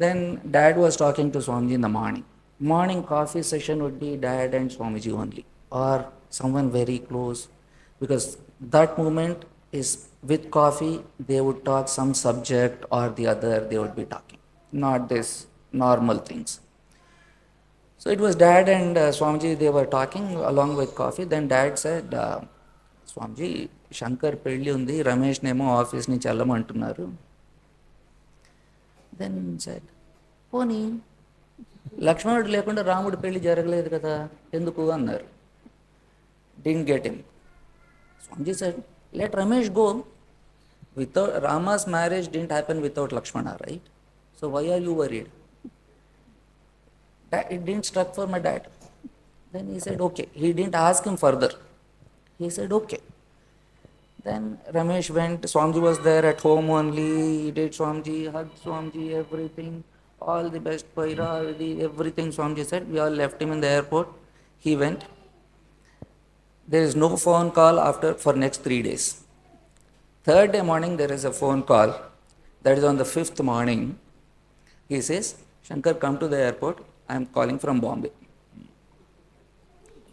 Then dad was talking to Swamiji in the morning. Morning coffee session would be dad and Swamiji only, or someone very close, because that moment is with coffee, they would talk some subject or the other, they would be talking, not this normal things. So it was dad and Swamiji, they were talking along with coffee. Then dad said, Swamiji, Shankar పెళ్ళి ఉంది, రమేష్ నేమో office నుంచి వెళ్ళమంటున్నారు. Then said, పోనీ లక్ష్మణుడు లేకుండా రాముడు పెళ్లి జరగలేదు కదా, ఎందుకు అన్నారు. Didn't get him. Swamiji said, let Ramesh go. Without Rama's marriage didn't happen without Lakshmana, right? So why are you worried? It didn't struck for my dad. Then he said, okay. He didn't ask him further. He said, okay. Then Ramesh went. Swamiji was there at home only. He did Swamiji, hugged Swamiji, everything. All the best, Paira, everything Swamiji said. We all left him in the airport. He went. There is no phone call for next 3 days. Third day morning, there is a phone call. That is on the 5th morning. He says, Shankar, come to the airport. I am calling from Bombay.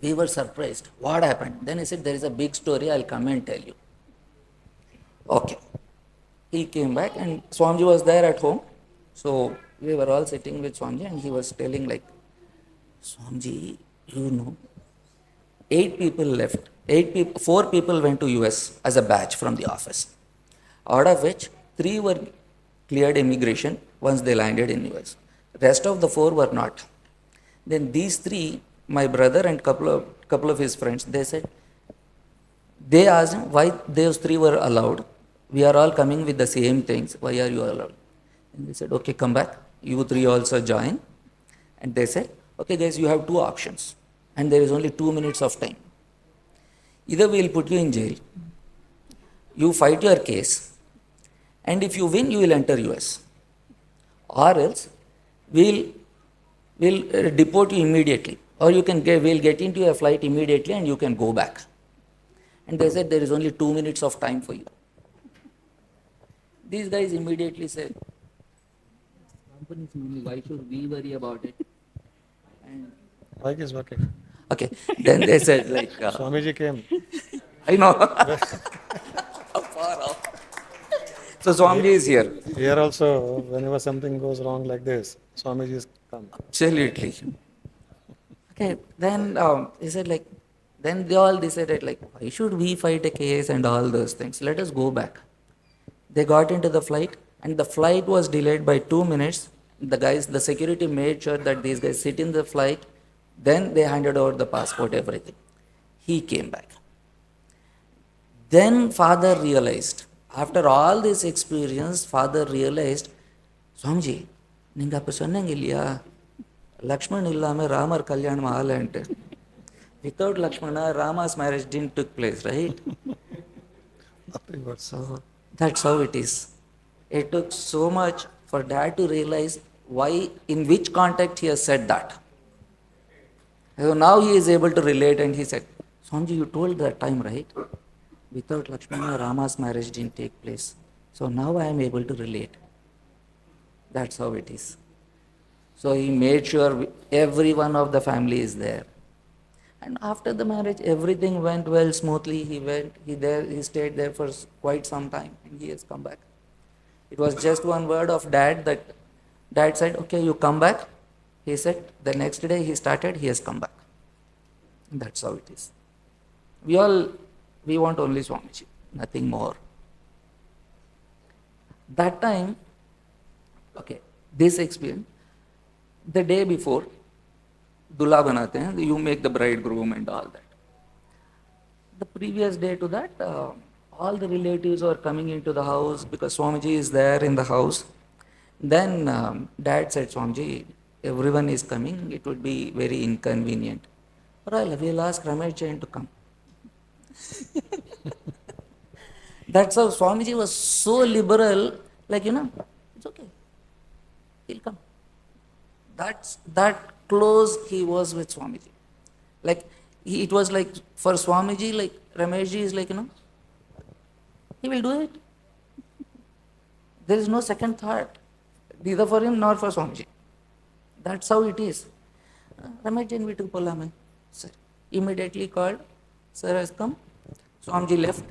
We were surprised. What happened? Then he said, there is a big story. I'll come and tell you. Okay. He came back and Swamiji was there at home. So we were all sitting with Swamiji and he was telling like, Swamiji, you know, 8 people left. 4 people went to US as a batch from the office. Out of which 3 were cleared immigration once they landed in US. Rest of the 4 were not. Then these 3, my brother and couple of his friends, they asked him why those 3 were allowed. We are all coming with the same things. Why are you allowed? And they said, okay, come back. You 3 also join. And they said, okay guys, you have 2 options. And there is only 2 minutes of time. Either we will put you in jail. You fight your case. And if you win, you will enter US. Or else, we'll deport you immediately, or we'll get into a flight immediately and you can go back. And they said there is only 2 minutes of time for you. These guys immediately said, company's money, why should we worry about it? And Mic is working. okay, then they said like, Swamiji came. I know. Far off. So Swamiji is here. Here also, whenever something goes wrong like this, Swamiji is come. Absolutely. Okay, then he said like, then they all decided like, why should we fight a case and all those things? Let us go back. They got into the flight and the flight was delayed by 2 minutes The security made sure that these guys sit in the flight. Then they handed over the passport, everything. He came back. Then father realized, after all this experience, father realized, Swamiji, நீங்க அப்ப சொன்னீங்க இல்லையா லக்ஷ்மண் இல்லாம ராமர் கல்யாணம் ஆகலன்ட்டு. Without Lakshmana, Rama's marriage didn't took place, right? Nothing but So that's how it is. It took so much for dad to realize why, in which context he has said that. So now he is able to relate and he said, Swamiji, you told that time, right? Without Lakshmana, Rama's marriage didn't take place. So now I am able to relate. That's how it is. So he made sure every one of the family is there. And after the marriage, everything went well smoothly. He stayed there for quite some time, and he has come back. It was just one word of dad that dad said, okay, you come back. He said, the next day he started, he has come back. That's how it is. We want only Swamiji, nothing more. That time, okay, this experience, the day before, दूल्हा बनाते हैं, you make the bridegroom and all that. The previous day to that, all the relatives were coming into the house because Swamiji is there in the house. Then dad said, Swamiji, everyone is coming, it would be very inconvenient. Well, we'll ask Ramesh Jain to come. That's how Swamiji was so liberal, like, it's okay, he'll come. That close he was with Swamiji. Like, it was like, for Swamiji, like, Rameshji is like, he will do it. There is no second thought, neither for him nor for Swamiji. That's how it is. Ramesh Jain வீட்டுக்கு போலாமே. Sir, immediately called, sir has come. Swamiji left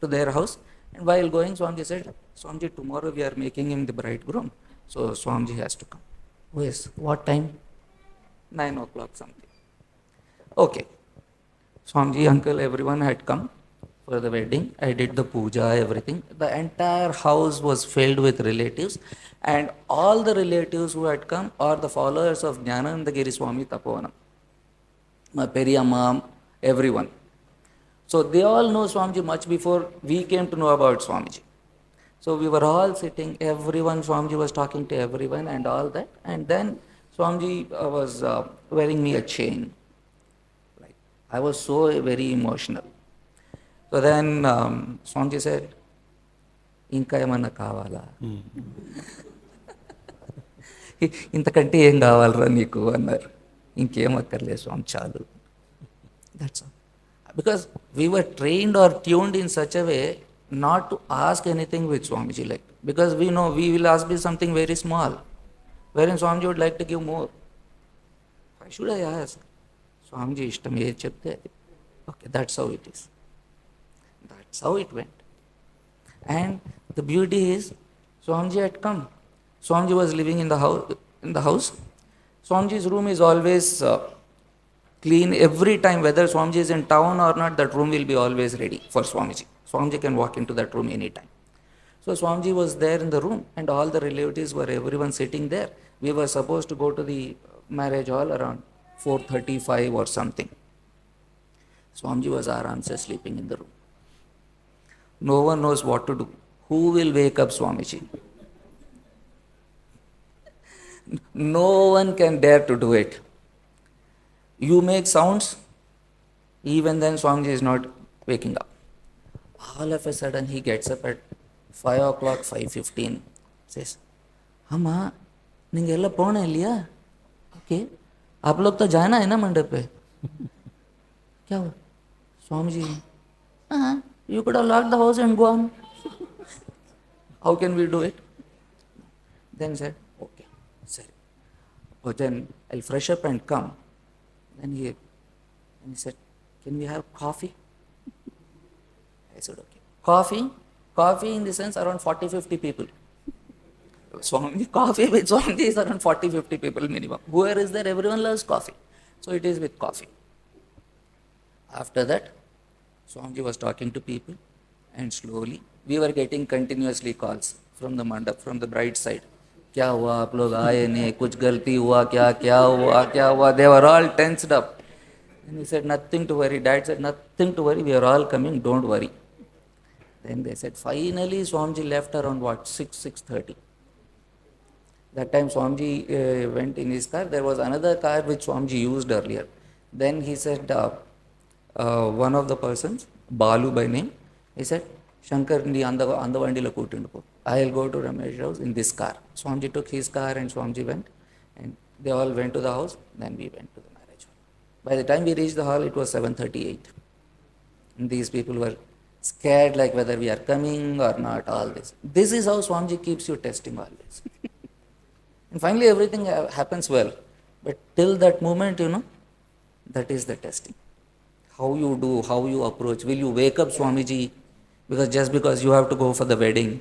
to their house. And while going, Swamiji said, Swamiji, tomorrow we are making him the bridegroom. So Swamiji has to come. Oh yes, what time? 9 o'clock something. Okay. Swamiji, uncle, everyone had come for the wedding. I did the puja, everything. The entire house was filled with relatives. And all the relatives who had come are the followers of Jnanandagiri Swami Tapovanam. My Periyamma, everyone. So they all know Swamiji much before we came to know about Swamiji. So we were all sitting, everyone, Swamiji was talking to everyone and all that. And then Swamiji was wearing me a chain. Like, I was so very emotional. So then Swamiji said, Inka ఏమన్నా కావాలా? ఇంతకంటే ఏం కావాలరా నీకు అన్నారు. ఇంకేం అక్కర్లేదు స్వామి చాలు. That's all. Because we were trained or tuned in such a way not to ask anything with Swamiji, like, because we know we will ask me something very small, wherein Swamiji would like to give more. Why should I ask? Swamiji ishtam ye chepte. Okay, that's how it is. That's how it went. And the beauty is, Swamiji had come. Swamiji was living in the house. Swamiji's room is always clean every time, whether Swamiji is in town or not, that room will be always ready for Swamiji. Swamiji can walk into that room anytime. So Swamiji was there in the room and all the relatives were everyone sitting there. We were supposed to go to the marriage hall around 4:35 or something. Swamiji was aramse sleeping in the room. No one knows what to do. Who will wake up Swamiji? No one can dare to do it. You make sounds, even then Swamiji is not waking up. All of a sudden he gets up at 5 o'clock, 5:15, says, Amma, ninge ella pona illiya? Okay. आप लोग तो जाना है ना मंडप पे? क्या हुआ? Swamiji, you could have locked the house and gone. How can we do it? Then said, okay, sorry. Oh, then I'll fresh up and come. Then he said, can we have coffee? I said, okay. Coffee in the sense around 40-50 people. Swami, coffee with Swamiji is around 40-50 people minimum. Whoever is there, everyone loves coffee. So it is with coffee. After that, Swamiji was talking to people and slowly we were getting continuously calls from the mandap, from the bride side. क्या हुआ, आप लोग आए नहीं, कुछ गलती हुआ क्या, क्या हुआ? They were all tensed up. And he said, nothing to worry. Dad said, nothing to worry, we are all coming, don't worry. Then they said, finally Swamiji left around what, 6:30. That time Swamiji went in his car. There was another car which Swamiji used earlier. Then he said, one of the persons, Balu by name, he said, Shankar ni andavandila kootindu. I'll go to Ramesh's house in this car. Swamiji took his car and Swamiji went, and they all went to the house. Then we went to the marriage hall. By the time we reached the hall, it was 7:38. And these people were scared, like whether we are coming or not, all this. This is how Swamiji keeps you testing always. And finally everything happens well. But till that moment, that is the testing. How you do, how you approach. Will you wake up Swamiji just because you have to go for the wedding?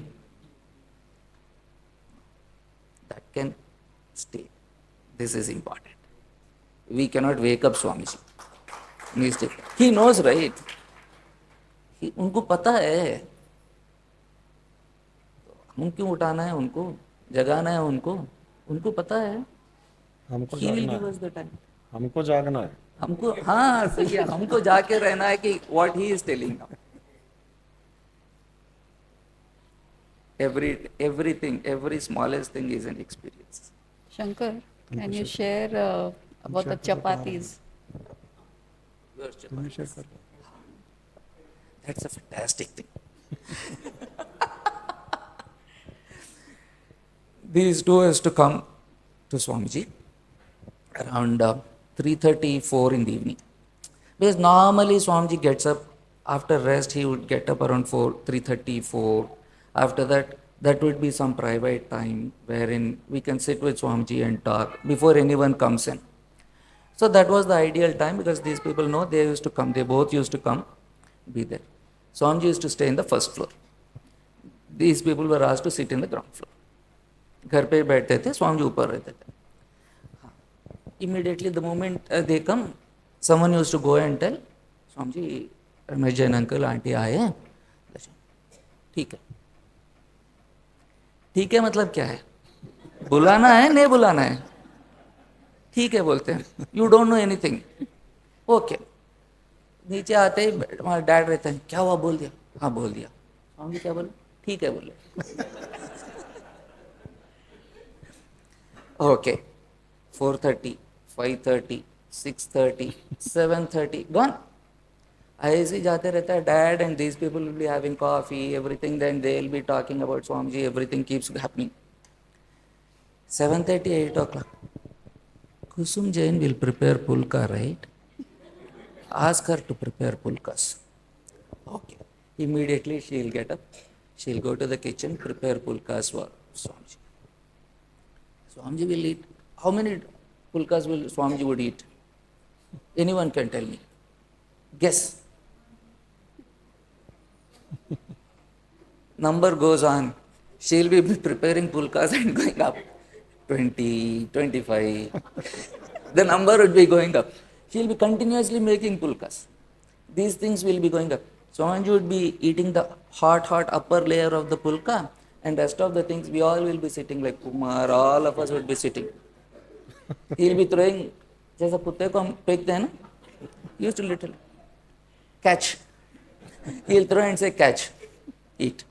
That can stay. This is important. We cannot wake up Swamiji. He knows, right? उनको पता है, हम क्यों उठाना है उनको, जगाना है उनको पता है. हमको He will जागना give है, us the time. हमको जागना है. हमको, हाँ सही है, हमको जाके रहना है कि what he is telling now. Everything, every smallest thing is an experience. Shankar, can you share about the chapatis? That's a fantastic thing. These two used to come to Swamiji around 3:34 in the evening. Because normally Swamiji gets up after rest, he would get up around 3:34. After that would be some private time wherein we can sit with Swamiji and talk before anyone comes in. So that was the ideal time, because these people know they both used to come, be there. Swamiji used to stay in the first floor. These people were asked to sit in the ground floor. घर पे बैठते थे, स्वामी जी ऊपर रहते थे. Immediately the moment they come, someone used to go and tell, Swami ji, Ramesh Jain uncle aunty आए हैं. ठीक है. ठीक है मतलब क्या है? बुलाना है, नहीं बुलाना है? ठीक है बोलते हैं. You don't know anything. Okay. नीचे आते ही हमारा डैड रहता है, क्या हुआ, बोल दिया? हाँ बोल दिया. स्वामी जी क्या बोले? ठीक है बोले. ओके. 4:30, 5:30, 6:30, 7:30, gone. ऐसे ही जाते रहता है. Dad and these people will be having coffee, everything, then they will be talking about Swami ji, everything keeps happening. 7:30, 8 o'clock. Kusum Jain will prepare pulka, right? Ask her to prepare pulkas. Okay. Immediately she will get up. She will go to the kitchen, prepare pulkas for Swamiji. Swamiji will eat. How many pulkas will Swamiji would eat? Anyone can tell me. Guess. Number goes on. She will be preparing pulkas and going up. 20, 25. The number would be going up. She will be continuously making pulkas. These things will be going up. Swamiji would be eating the hot upper layer of the pulka, and rest of the things we all will be sitting like Kumar, all of us would be sitting. He will be throwing, जैसा कुत्ते को हम फेंकते हैं ना, used to little catch. He will throw and say catch, eat.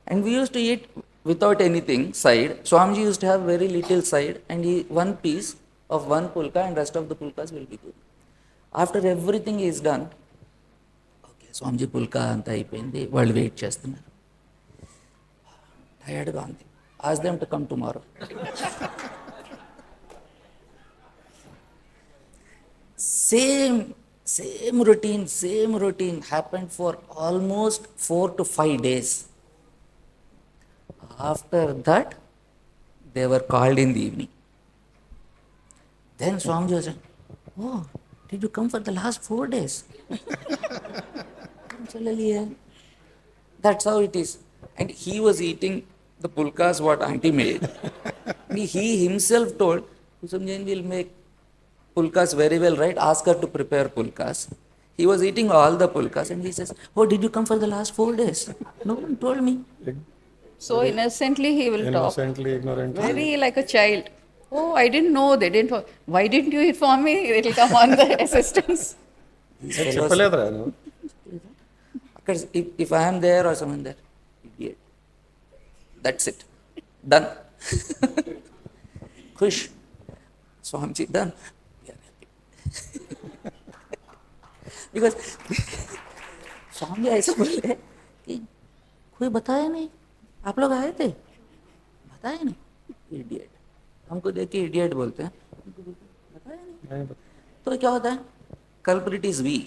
And we used to eat without anything side. Swamiji used to have very little side, and one piece of one pulka, and rest of the pulkas will be good. After everything is done, okay, Swamiji pulka anta అయిపోయింది, వాళ్ళు wait చేస్తున్నారు. టైర్డ్గా ఉంది. Ask them to come tomorrow. Same routine happened for almost 4 to 5 days. After that, they were called in the evening. Then Swamiji was saying, oh, did you come for the last 4 days? That's how it is. And he was eating the pulkas what auntie made. He himself told, Kusum Jain will make pulkas very well, right? Ask her to prepare pulkas. He was eating all the pulkas and he says, oh, did you come for the last 4 days? No one told me. So innocently he will talk. innocently, ignorantly. Very like a child. Oh, I didn't know. They didn't. Why didn't you inform me? It'll come on the assistance. These Hey, fellows, చెప్పలేదురా నువ్వు? because if I am there or someone there, idiot. That's it. Done. Khush. Swamiji, done. We are happy. Because स्वामी ऐसा बोले कि कोई बताया नहीं, आप लोग आए थे, बताया नहीं, इडियट. हमको देख के इडियट बोलते हैं, बताया नहीं. नहीं पता. तो क्या होता है? Culprit is we.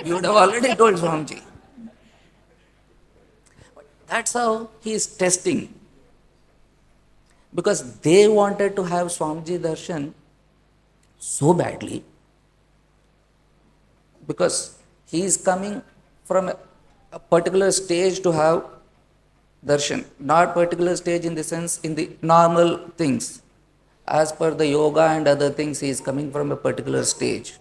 You would have already told Swamiji. That's how he is testing. Because they wanted to have Swamiji darshan so badly, because he is coming from a particular stage to have darshan, not particular stage in the sense in the normal things. As per the yoga and other things, he is coming from a particular stage,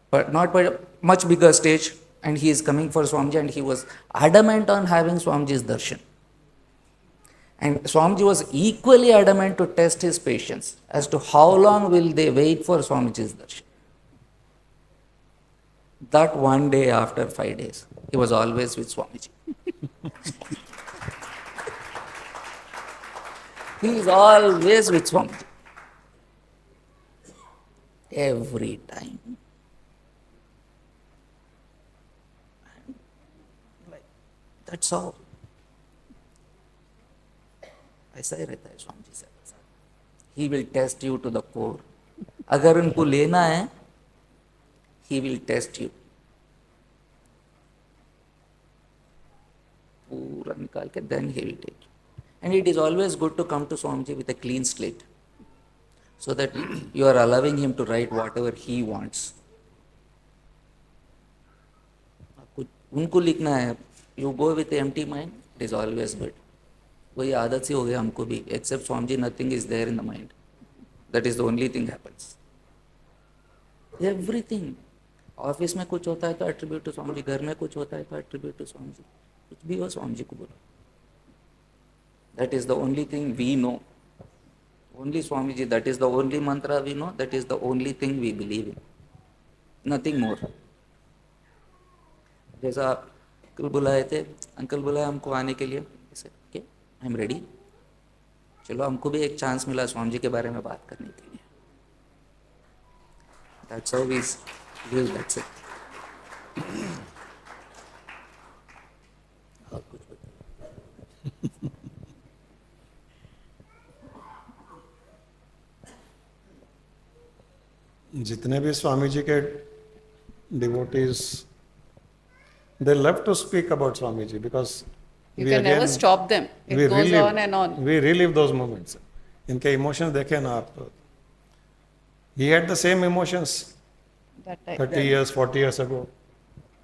but not by a much bigger stage, and he is coming for Swamiji, and he was adamant on having Swamiji's darshan. And Swamiji was equally adamant to test his patience as to how long will they wait for Swamiji's darshan. That one day after 5 days, he was always with Swamiji. He is always with Swamiji. Every time. That's all. ऐसा ही रहता है स्वामी जी से. He will test you to the core. अगर उनको लेना है, he will test you. पूरा निकाल के then he will take you. And it is always good to come to Swamiji with a clean slate, so that you are allowing him to write whatever he wants. उनको लिखना है, you go with an empty mind, it is always good. वही आदत सी हो गया हमको भी. Except Swamiji, nothing is there in the mind. That is the only thing happens. Everything. Office में कुछ होता है तो attribute to Swamiji, घर में कुछ होता है तो attribute to Swamiji. कुछ भी हो Swamiji को बोलो. That is the only thing we know. Only Swamiji, that is the only mantra we know, that is the only thing we believe in. Nothing more. जैसा अंकल बुलाए थे, uncle बुलाए हमको आने के लिए, ओके आई एम रेडी, चलो हमको भी एक चांस मिला स्वामी के बारे में बात करने के लिए. That's how we live, that's it. और कुछ बताइए. जितने भी स्वामी जी के devotees, they love to speak about Swamiji because You we can again, never stop them. It we goes relive, on and on. We relive those moments. इनके emotions देखें ना आप. He had the same emotions That time. 30 years, 40 years ago.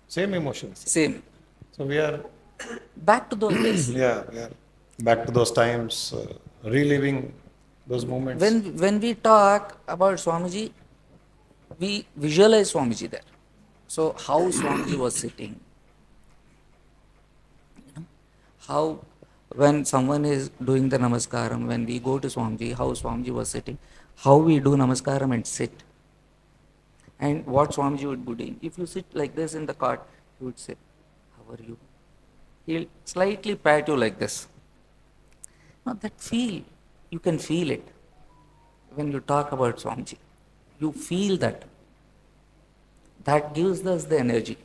Same emotions. Same. So we are, Back to those days. yeah, we are back to those times, reliving those moments. When we talk about Swamiji, we visualize Swamiji there. So how Swamiji was sitting, how when someone is doing the namaskaram, when we go to Swamiji, how Swamiji was sitting, how we do namaskaram and sit, and what Swamiji would be doing. If you sit like this in the cart, he would say, how are you? He'll slightly pat you like this. Now that feel, you can feel it when you talk about Swamiji. You feel that. That gives us the energy.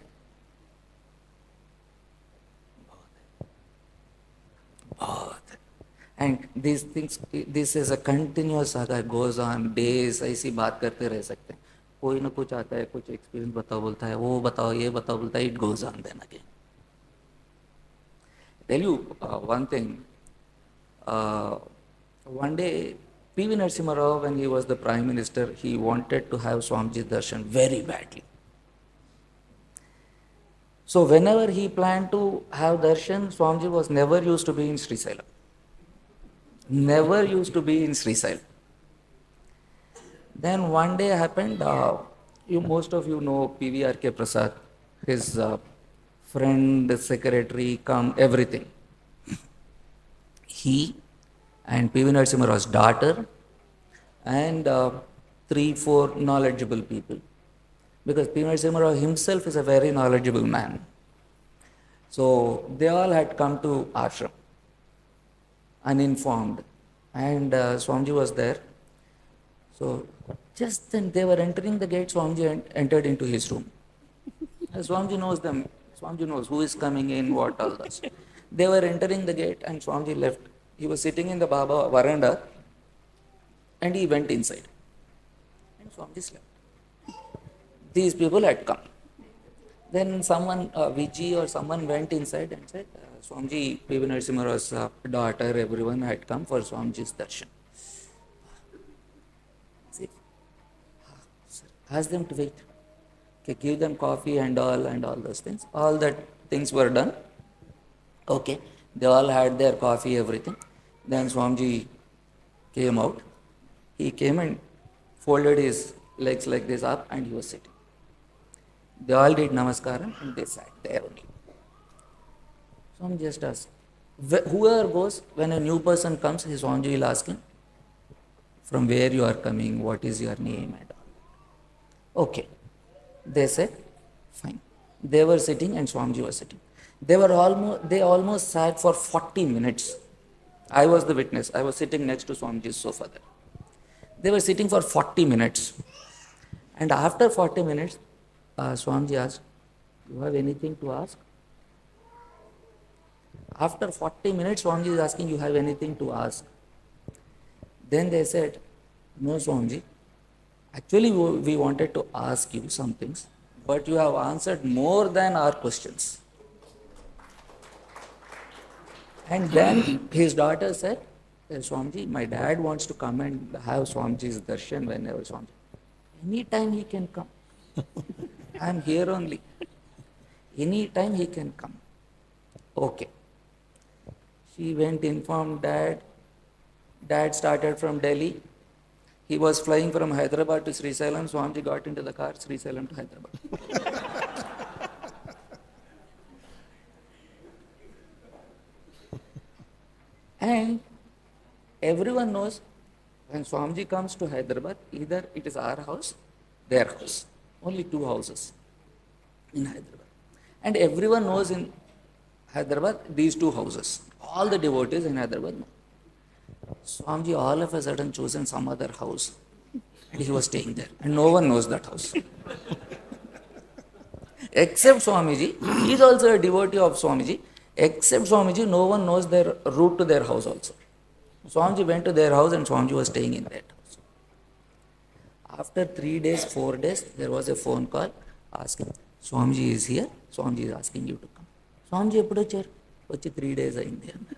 And these things, this is a continuous saga, goes on days. ऐसी बात करते रह सकते हैं. कोई ना कुछ आता है, कुछ एक्सपीरियंस बताओ बोलता है, वो बताओ ये बताओ बोलता है. It goes on then again. Tell you one thing. One day, P.V. Narasimha Rao, when he was the Prime Minister, he wanted to have Swamiji darshan very badly. So whenever he planned to have darshan, Swamiji was never used to be in Srisailam. Never used to be in Srisailam. Then one day happened, most of you know P.V.R.K. Prasad, his friend, secretary, come, everything. He and P.V. Narasimha's daughter and three, four knowledgeable people. Because P.V. Narasimha himself is a very knowledgeable man. So they all had come to ashram, uninformed. And Swamiji was there. So just then they were entering the gate, Swamiji entered into his room. Swamiji knows them. Swamiji knows who is coming in, what all this. They were entering the gate and Swamiji left. He was sitting in the Baba veranda and he went inside. And Swamiji slept. These people had come. Then someone, Viji or someone went inside and said, Swamiji, P.V. Narasimha's daughter, everyone had come for Swamiji's darshan. See, ask them to wait. Okay, give them coffee and all those things. All that things were done. Okay, they all had their coffee, everything. Then Swamiji came out. He came and folded his legs like this up and he was sitting. They all did namaskaram and they sat there only. Swamiji just asked, whoever goes, when a new person comes, his Swamiji will ask him, from where you are coming, what is your name and all. Okay. They said, fine. They were sitting and Swamiji was sitting. They almost sat for 40 minutes. I was the witness. I was sitting next to Swamiji's sofa there. They were sitting for 40 minutes. And after 40 minutes, Swamiji asked, you have anything to ask? After 40 minutes, Swamiji is asking, you have anything to ask? Then they said, no, Swamiji. Actually, we wanted to ask you some things, but you have answered more than our questions. And then his daughter said, Swamiji, my dad wants to come and have Swamiji's darshan whenever Swamiji. Anytime he can come. I am here only. Anytime he can come. Okay. She went, informed dad. Dad started from Delhi. He was flying from Hyderabad to Sri Salem. Swamiji got into the car, Sri Salem to Hyderabad. And everyone knows when Swamiji comes to Hyderabad, either it is our house, their house. Only two houses in Hyderabad. And everyone knows in Hyderabad these two houses. All the devotees in Hyderabad know. Swamiji all of a sudden chosen some other house and he was staying there and no one knows that house. Except Swamiji, he is also a devotee of Swamiji. Except Swamiji, no one knows their route to their house also. Swamiji went to their house and Swamiji was staying in that house. After 3 days, 4 days, there was a phone call asking, Swamiji is here, Swamiji is asking you to come. Swamiji eppudu vacharu? Vachi 3 days ayindi annaru.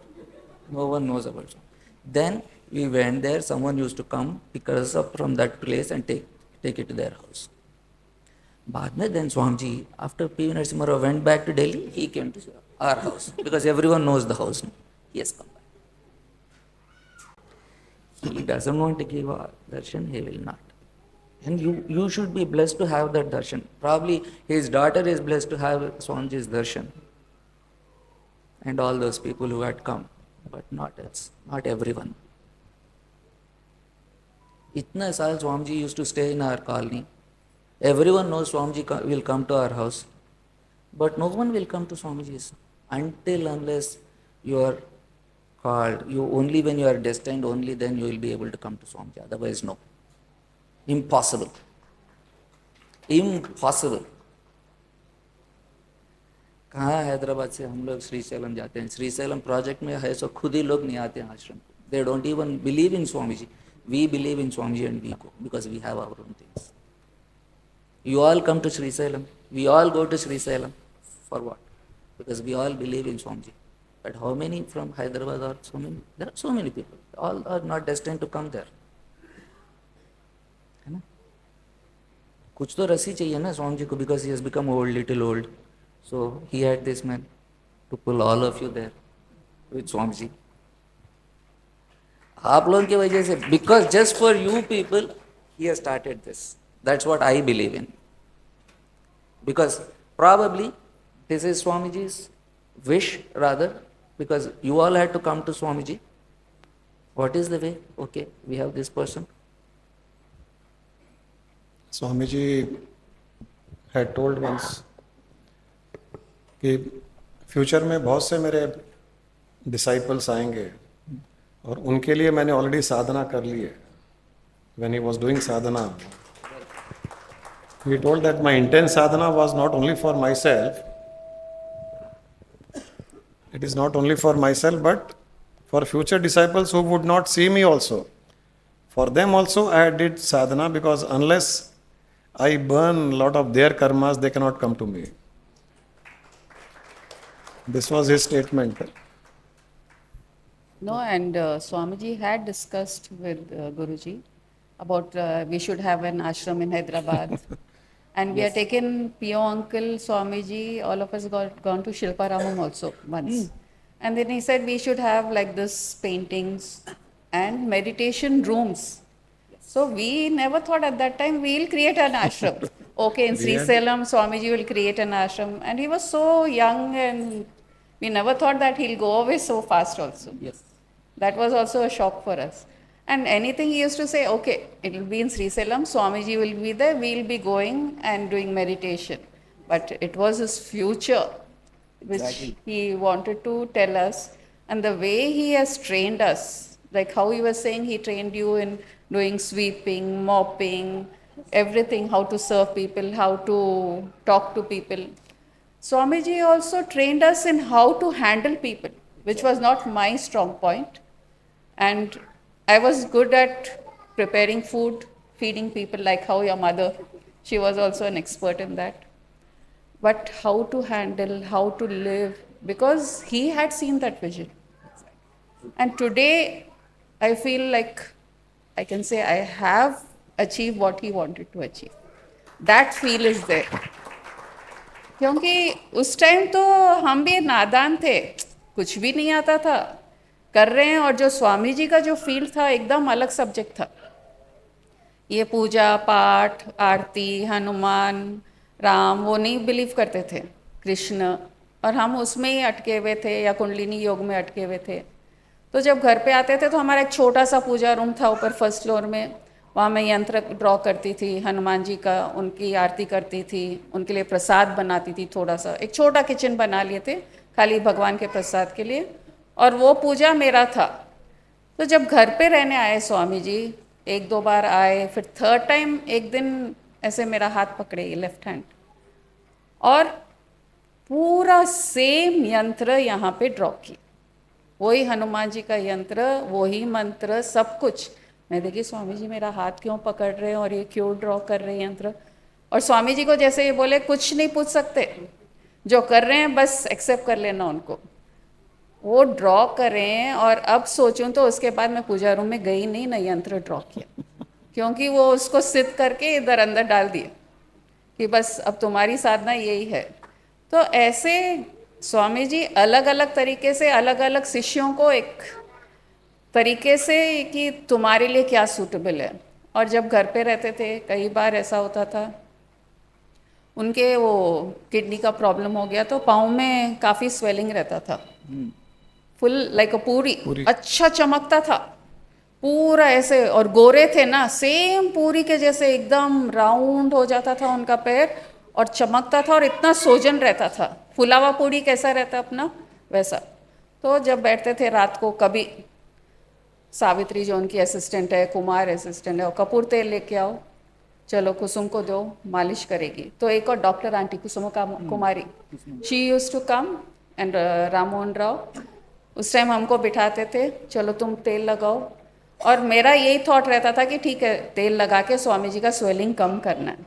No one knows about Swamiji. Then we went there, someone used to come, pick us up from that place and take it to their house. Then Swamiji, after P.V. Narasimha went back to Delhi, he came to our house because everyone knows the house. He has come back. He doesn't want to give a darshan, he will not. And you should be blessed to have that darshan. Probably his daughter is blessed to have Swamiji's darshan. And all those people who had come, but not else, not everyone. Itna saal Swamiji used to stay in our colony. Everyone knows Swamiji will come to our house. But no one will come to Swamiji's until unless you are called. Only when you are destined, only then you will be able to come to Swamiji. Otherwise, no. Impossible. Impossible. कहाँ हैदराबाद से हम लोग Shri slam जाते हैं. Shri slam project में है सो खुद ही लोग नहीं आते हैं आश्रम. They don't even believe in Swamiji. We believe in Swamiji and we go because we have our own things. You all come to Sri Salem. We all go to Sri Salem. For what? Because we all believe in Swamiji. But how many from Hyderabad are so many? There are so many people. All are not destined to come there. है ना? कुछ तो रस्सी चाहिए ना स्वामी को because he has become old, little old. So he had this man to pull all of you there with Swamiji. आप लोगों की वजह से, because just for you people, he has started this. That's what I believe in. Because probably This is Swamiji's wish rather, because you all had to come to Swamiji. What is the way? Okay, we have this person. Swamiji had told once कि future में बहुत से मेरे disciples आएंगे और उनके लिए मैंने ऑलरेडी साधना कर ली है. When he was doing sadhana, he told that my intense sadhana was not only for myself. It is not only for myself, but for future disciples who would not see me also. For them also I did sadhana, because unless I burn a lot of their karmas, they cannot come to me. This was his statement. No, and Swamiji had discussed with Guruji about we should have an ashram in Hyderabad. And we had taken P.O. Uncle, Swamiji, all of us gone to Shilparamam also once. And then he said we should have like this paintings and meditation rooms. So we never thought at that time we'll create an ashram. Okay, in Sri Salem, Swamiji will create an ashram. And he was so young, and we never thought that he'll go away so fast also. Yes. That was also a shock for us. And anything he used to say, okay, it will be in Sri Salem, Swamiji will be there, we'll be going and doing meditation. But it was his future, which Exactly. he wanted to tell us. And the way he has trained us, like how he was saying he trained you in doing sweeping, mopping, everything, how to serve people, how to talk to people. Swamiji also trained us in how to handle people, which was not my strong point. And I was good at preparing food, feeding people, like how your mother, she was also an expert in that. But how to handle, how to live, because he had seen that vision. And today, I feel like I can say I have achieved what he wanted to achieve. That feel is there. क्योंकि उस time तो हम भी नादान थे, कुछ भी नहीं आता था, कर रहे हैं. और जो स्वामी जी का जो फील्ड था एकदम अलग सब्जेक्ट था. ये पूजा पाठ, आरती, हनुमान, राम, वो नहीं बिलीव करते थे, कृष्ण, और हम उसमें ही अटके हुए थे या कुंडलिनी योग में अटके हुए थे. तो जब घर पे आते थे तो हमारा एक छोटा सा पूजा रूम था ऊपर फर्स्ट फ्लोर में, वहाँ मैं यंत्र ड्रॉ करती थी हनुमान जी का, उनकी आरती करती थी, उनके लिए प्रसाद बनाती थी. थोड़ा सा एक छोटा किचन बना लिए थे खाली भगवान के प्रसाद के लिए, और वो पूजा मेरा था. तो जब घर पे रहने आए स्वामी जी, एक दो बार आए, फिर थर्ड टाइम एक दिन ऐसे मेरा हाथ पकड़े लेफ्ट हैंड, और पूरा सेम यंत्र यहाँ पे ड्रॉ की, वही हनुमान जी का यंत्र, वही मंत्र, सब कुछ. मैं देखी स्वामी जी मेरा हाथ क्यों पकड़ रहे हैं और ये क्यों ड्रॉ कर रहे हैं यंत्र. और स्वामी जी को जैसे ये बोले कुछ नहीं पूछ सकते, जो कर रहे हैं बस एक्सेप्ट कर लेना उनको. वो ड्रॉ करें, और अब सोचूं तो उसके बाद मैं पूजा रूम में गई नहीं, ना यंत्र ड्रॉ किया, क्योंकि वो उसको सिद्ध करके इधर अंदर डाल दिया कि बस अब तुम्हारी साधना यही है. तो ऐसे स्वामी जी अलग अलग तरीके से अलग अलग शिष्यों को एक तरीके से कि तुम्हारे लिए क्या सूटेबल है. और जब घर पे रहते थे कई बार ऐसा होता था, उनके वो किडनी का प्रॉब्लम हो गया तो पाँव में काफ़ी स्वेलिंग रहता था, फुल लाइक पूरी अच्छा चमकता था पूरा ऐसे, और गोरे थे ना, सेम पूरी के जैसे एकदम राउंड हो जाता था उनका पैर, और चमकता था, और इतना सोजन रहता था, फुलावा पूरी कैसा रहता अपना वैसा. तो जब बैठते थे रात को, कभी सावित्री जो उनकी असिस्टेंट है, कुमार असिस्टेंट है, और कपूर तेल लेके आओ, चलो कुसुम को दो, मालिश करेगी. तो एक और doctor aunty Kusum Kumari, she use to come, and Rammohan Rao, उस टाइम हमको बिठाते थे, चलो तुम तेल लगाओ. और मेरा यही थॉट रहता था कि ठीक है तेल लगा के स्वामी जी का स्वेलिंग कम करना है.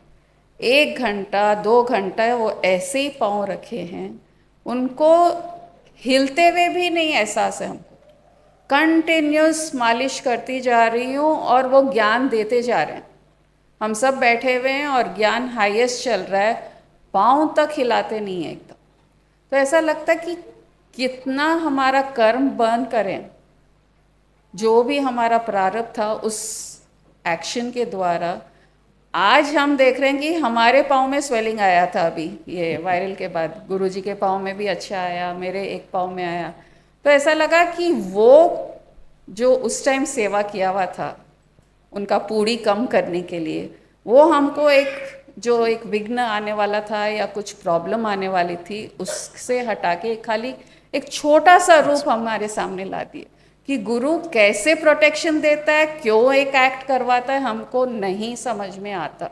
1 घंटा 2 घंटा वो ऐसे ही पाँव रखे हैं, उनको हिलते हुए भी नहीं एहसास है हमको. कंटिन्यूस मालिश करती जा रही हूँ और वो ज्ञान देते जा रहे हैं. हम सब बैठे हुए हैं और ज्ञान हाईएस्ट चल रहा है, पाँव तक हिलाते नहीं है एकदम. तो ऐसा लगता है कि कितना हमारा कर्म बर्न करें, जो भी हमारा प्रारब्ध था उस एक्शन के द्वारा आज हम देख रहे हैं कि हमारे पाँव में स्वेलिंग आया था अभी ये वायरल के बाद, गुरुजी के पाँव में भी अच्छा आया, मेरे एक पाँव में आया। तो ऐसा लगा कि वो जो उस टाइम सेवा किया हुआ था उनका पूरी कम करने के लिए, वो हमको एक विघ्न आने वाला था या कुछ प्रॉब्लम आने वाली थी, उससे हटा के खाली एक छोटा सा रूप हमारे सामने ला दिए कि गुरु कैसे प्रोटेक्शन देता है, क्यों एक एक्ट करवाता है, हमको नहीं समझ में आता।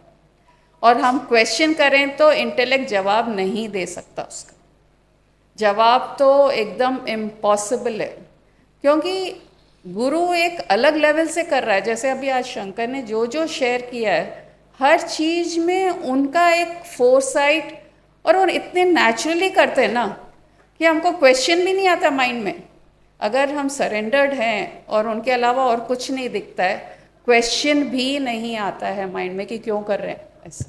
और हम क्वेश्चन करें तो इंटेलेक्ट जवाब नहीं दे सकता, उसका जवाब तो एकदम इम्पॉसिबल है, क्योंकि गुरु एक अलग लेवल से कर रहा है। जैसे अभी आज शंकर ने जो जो शेयर किया है, हर चीज में उनका एक फोरसाइट, और वो इतने नेचुरली करते हैं ना कि हमको क्वेश्चन भी नहीं आता माइंड में। अगर हम सरेंडर्ड हैं और उनके अलावा और कुछ नहीं दिखता है, क्वेश्चन भी नहीं आता है माइंड में कि क्यों कर रहे हैं ऐसा।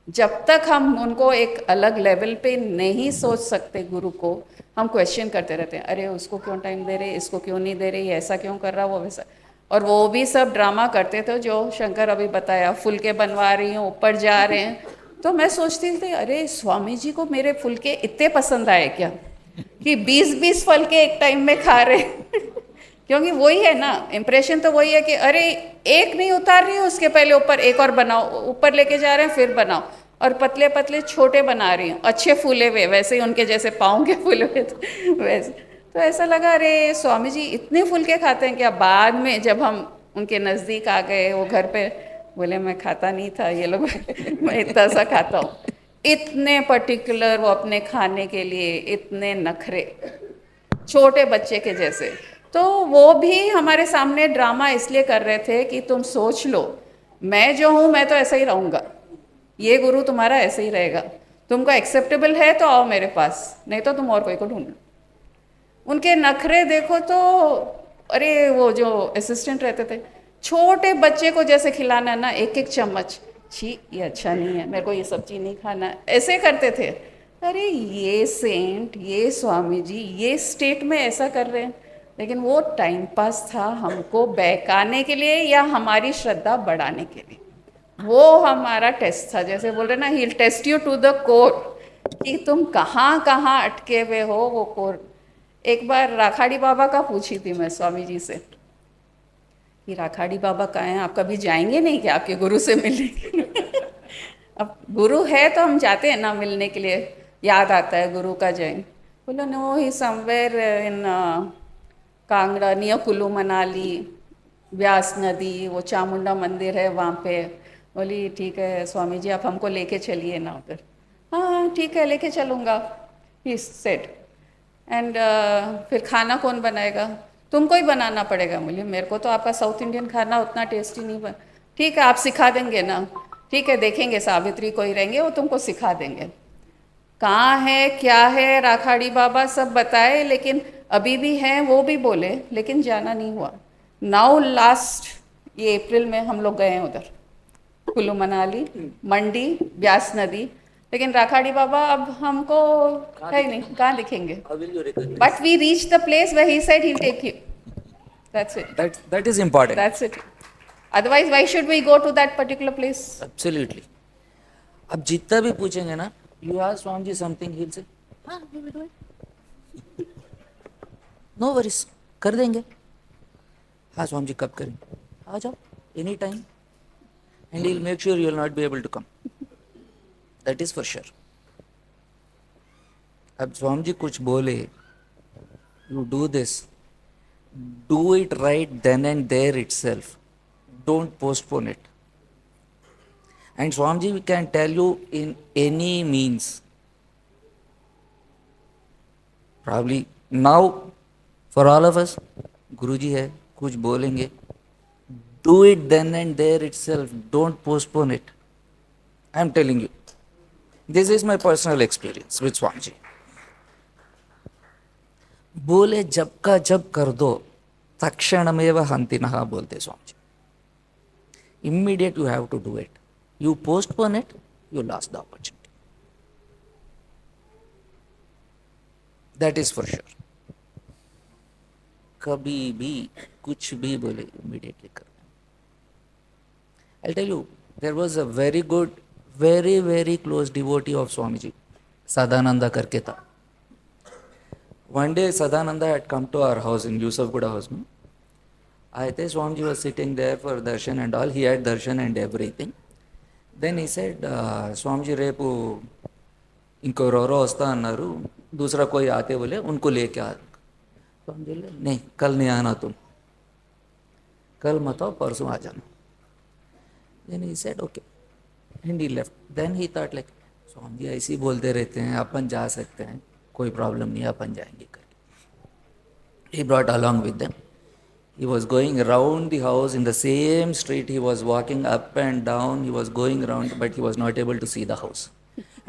जब तक हम उनको एक अलग लेवल पे नहीं सोच सकते गुरु को, हम क्वेश्चन करते रहते हैं, अरे उसको क्यों टाइम दे रहे, इसको क्यों नहीं दे रही, ऐसा क्यों कर रहा, वो वैसा। और वो भी सब ड्रामा करते थे जो शंकर अभी बताया, फुलके बनवा रही हूँ, ऊपर जा रहे हैं। तो मैं सोचती थी, अरे स्वामी जी को मेरे फुलके इतने पसंद आए क्या कि 20-20 फुलके एक टाइम में खा रहे क्योंकि वही है ना, इम्प्रेशन तो वही है कि अरे एक नहीं उतार रही हूँ, उसके पहले ऊपर एक और बनाओ, ऊपर लेके जा रहे हैं फिर बनाओ, और पतले पतले छोटे बना रही हूँ, अच्छे फूले हुए, वैसे ही उनके जैसे पाँव के फूले हुए वैसे। तो ऐसा लगा, अरे स्वामी जी इतने फुलके खाते हैं क्या। बाद में जब हम उनके नज़दीक आ गए, वो घर पे बोले मैं खाता नहीं था, ये लोग मैं इतना सा खाता हूँ। इतने पर्टिकुलर वो अपने खाने के लिए, इतने नखरे, छोटे बच्चे के जैसे। तो वो भी हमारे सामने ड्रामा इसलिए कर रहे थे कि तुम सोच लो, मैं जो हूँ मैं तो ऐसा ही रहूँगा, ये गुरु तुम्हारा ऐसे ही रहेगा, तुमको एक्सेप्टेबल है तो आओ मेरे पास, नहीं तो तुम और कोई को ढूंढ। उनके नखरे देखो तो, अरे वो जो असिस्टेंट रहते थे, छोटे बच्चे को जैसे खिलाना ना एक एक चम्मच, छी ये अच्छा नहीं है, मेरे को ये सब चीज़ नहीं खाना, ऐसे करते थे। अरे ये सेंट, ये स्वामी जी ये स्टेट में ऐसा कर रहे हैं। लेकिन वो टाइम पास था, हमको बहकाने के लिए या हमारी श्रद्धा बढ़ाने के लिए। वो हमारा टेस्ट था, जैसे बोल रहे ना, he test you to the core, कि तुम कहाँ कहाँ अटके हुए हो वो कोर। एक बार राखाड़ी बाबा का पूछी थी मैं स्वामी जी से कि राखाड़ी बाबा कहाँ हैं, आप कभी जाएंगे नहीं क्या आपके गुरु से मिलने के लिए अब गुरु है तो हम जाते हैं ना मिलने के लिए, याद आता है गुरु का जय। बोलो no, he somewhere in Kangra near Kullu Manali, Beas नदी, वो चामुंडा मंदिर है वहाँ पे। बोली ठीक है स्वामी जी आप हमको लेके चलिए ना उधर। हाँ ठीक है लेके चलूँगा, ही सेड। एंड फिर खाना कौन बनाएगा, तुमको ही बनाना पड़ेगा। बोली मेरे को तो आपका साउथ इंडियन खाना उतना टेस्टी नहीं बन। ठीक है आप सिखा देंगे ना, ठीक है देखेंगे, सावित्री कोई रहेंगे वो तुमको सिखा देंगे। कहाँ है क्या है राखाड़ी बाबा सब बताए, लेकिन अभी भी हैं वो भी बोले, लेकिन जाना नहीं हुआ। नाउ लास्ट ये अप्रैल में हम लोग गए हैं उधर कुल्लू मनाली, मंडी, ब्यास नदी, लेकिन राखाड़ी बाबा अब हमको है ही नहीं, कहाँ दिखेंगे। But we reach the place where he said he will take you, that's it, That is important. That's it. Otherwise why should we go to that particular place. Absolutely. अब जितना भी पूछेंगे ना, you ask Swami ji something, he will say हाँ we will do it, no worries, कर देंगे। हाँ स्वामी जी कब करेंगे, आ जाओ any time, and he will make sure you will not be able to come, that is for sure. अब स्वामी जी कुछ बोले, you do this, do it right then and there itself, don't postpone it. And Swamiji can tell you in any means. Probably now for all of us, Guruji है, कुछ बोलेंगे, do it then and there itself, don't postpone it. I am telling you, this is my personal experience with Swamiji. बोले जब का जब कर दो, तक्षणमेव हंतिनः बोलते Swami ji. Immediate you have to do it. You postpone it, you lost the opportunity. That is for sure. कभी भी कुछ भी बोले immediately कर। I'll tell you There was a very good, very, very close devotee of Swamiji, Sadananda करके था. One day Sadananda had come to our house in Yusufgura house. No? I think Swamiji was sitting there for darshan and all. He had darshan and everything. Then he said, Swamiji రేపు ఇంకొకరెవరో వస్తా అన్నారు, दूसरा कोई आते बोले उनको लेके आ. स्वामी बोले नहीं, कल नहीं आना तुम, कल मत आओ, परसों आ जाना. Then he said okay, and he left. Then he thought like, स्वामी ऐसे ही बोलते रहते हैं, अपन जा सकते हैं, कोई प्रॉब्लम नहीं, अपन जाएंगे करके. He brought along with them. He was going around the house in the same street. He was walking up and down. He was going around, but he was not able to see the house.